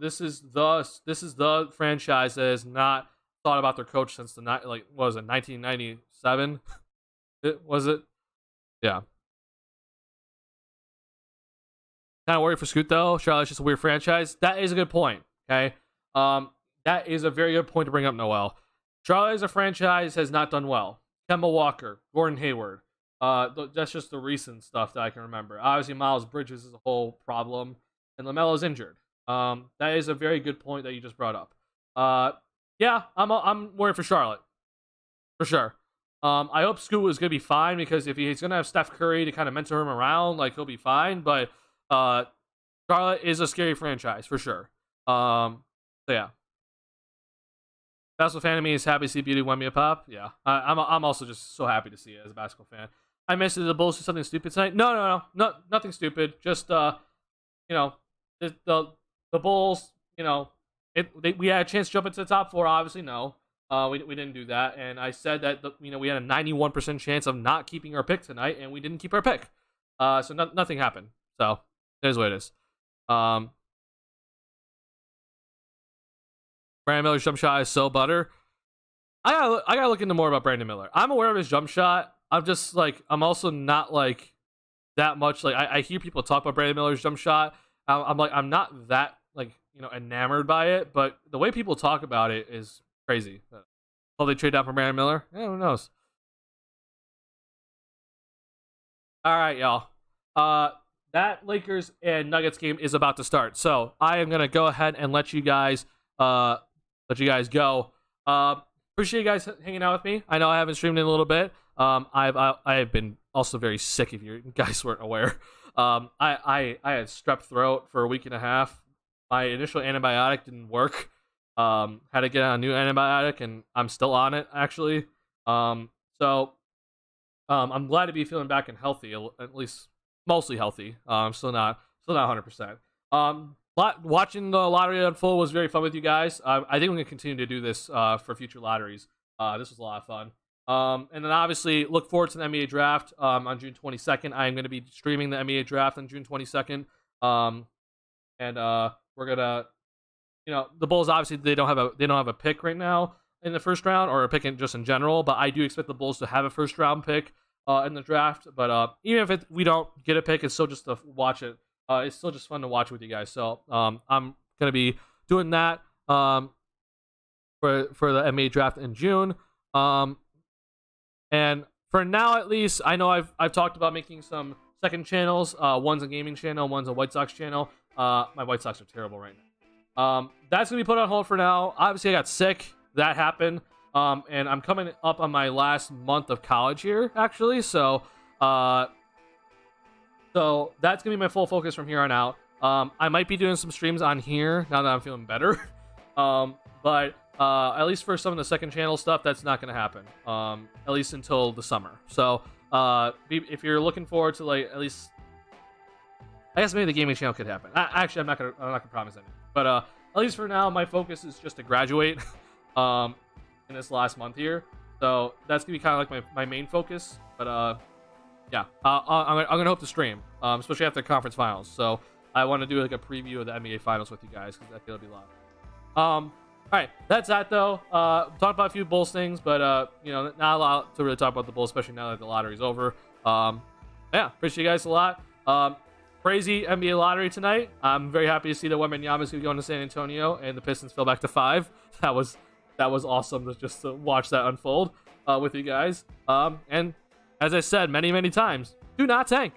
franchise that has not thought about their coach since what was it, 1997? Was it? Yeah. Kind of worried for Scoot though. Charlotte's just a weird franchise. That is a good point. Okay. That is a very good point to bring up, Noel. Charlotte as a franchise has not done well. Kemba Walker, Gordon Hayward. That's just the recent stuff that I can remember. Obviously, Miles Bridges is a whole problem, and LaMelo's injured. That is a very good point that you just brought up. Yeah, I'm worried for Charlotte, for sure. I hope Scoot is gonna be fine, because if he's gonna have Steph Curry to kind of mentor him around, like, he'll be fine. But Charlotte is a scary franchise for sure. So yeah. Basketball fan of me is happy to see Beauty Wemby pop. Yeah, I'm also just so happy to see it as a basketball fan. I missed it. The Bulls do something stupid tonight. No, nothing stupid. Just the Bulls. We had a chance to jump into the top 4. Obviously, no. We didn't do that, and I said that we had a 91% chance of not keeping our pick tonight, and we didn't keep our pick. So nothing happened. So it is what it is. Brandon Miller's jump shot is so butter. I gotta look into more about Brandon Miller. I'm aware of his jump shot. I'm also not like that much. Like, I hear people talk about Brandon Miller's jump shot. I'm not that enamored by it, but the way people talk about it is crazy. Will they trade down for Brandon Miller? Yeah, who knows? All right, y'all. That Lakers and Nuggets game is about to start, so I am gonna go ahead and let you guys go. Appreciate you guys hanging out with me. I know I haven't streamed in a little bit. I have been also very sick, if you guys weren't aware. I had strep throat for a week and a half. My initial antibiotic didn't work. Had to get on a new antibiotic, and I'm still on it, actually. So I'm glad to be feeling back and healthy, at least mostly healthy. I'm still not 100%. Watching the lottery unfold was very fun with you guys. I think we're gonna continue to do this for future lotteries. This was a lot of fun. And then obviously look forward to the NBA draft on June 22nd. I am going to be streaming the NBA draft on June 22nd. And we're gonna, the Bulls obviously they don't have a pick right now in the first round, or a pick just in general. But I do expect the Bulls to have a first round pick in the draft. But even if we don't get a pick, it's still just to watch it. It's still just fun to watch with you guys. So I'm gonna be doing that for the NBA draft in June. And for now, at least, I know I've talked about making some second channels. One's a gaming channel, one's a White Sox channel. My White Sox are terrible right now. That's gonna be put on hold for now. Obviously, I got sick. That happened. And I'm coming up on my last month of college here, actually. So that's gonna be my full focus from here on out. I might be doing some streams on here now that I'm feeling better. But at least for some of the second channel stuff, that's not going to happen. At least until the summer. So if you're looking forward to, like, at least, I guess maybe the gaming channel could happen. Actually, I'm not gonna promise anything. But at least for now, my focus is just to graduate in this last month here. So that's gonna be kind of like my main focus. But yeah, I'm gonna hope to stream, especially after the conference finals. So I want to do like a preview of the NBA finals with you guys, because I feel it'll be a lot. All right, that's that though. Talked about a few Bulls things, but not a lot to really talk about the Bulls, especially now that the lottery's over. Yeah, appreciate you guys a lot. Crazy NBA lottery tonight. I'm very happy to see that Wembanyama is going to San Antonio and the Pistons fell back to 5. That was awesome to watch that unfold with you guys. And as I said many times, do not tank.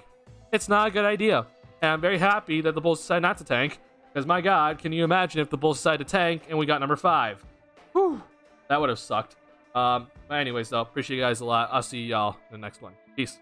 It's not a good idea. And I'm very happy that the Bulls decided not to tank. Because, my God, can you imagine if the Bulls decided to tank and we got number 5? Whew, that would have sucked. But anyways, though, appreciate you guys a lot. I'll see y'all in the next one. Peace.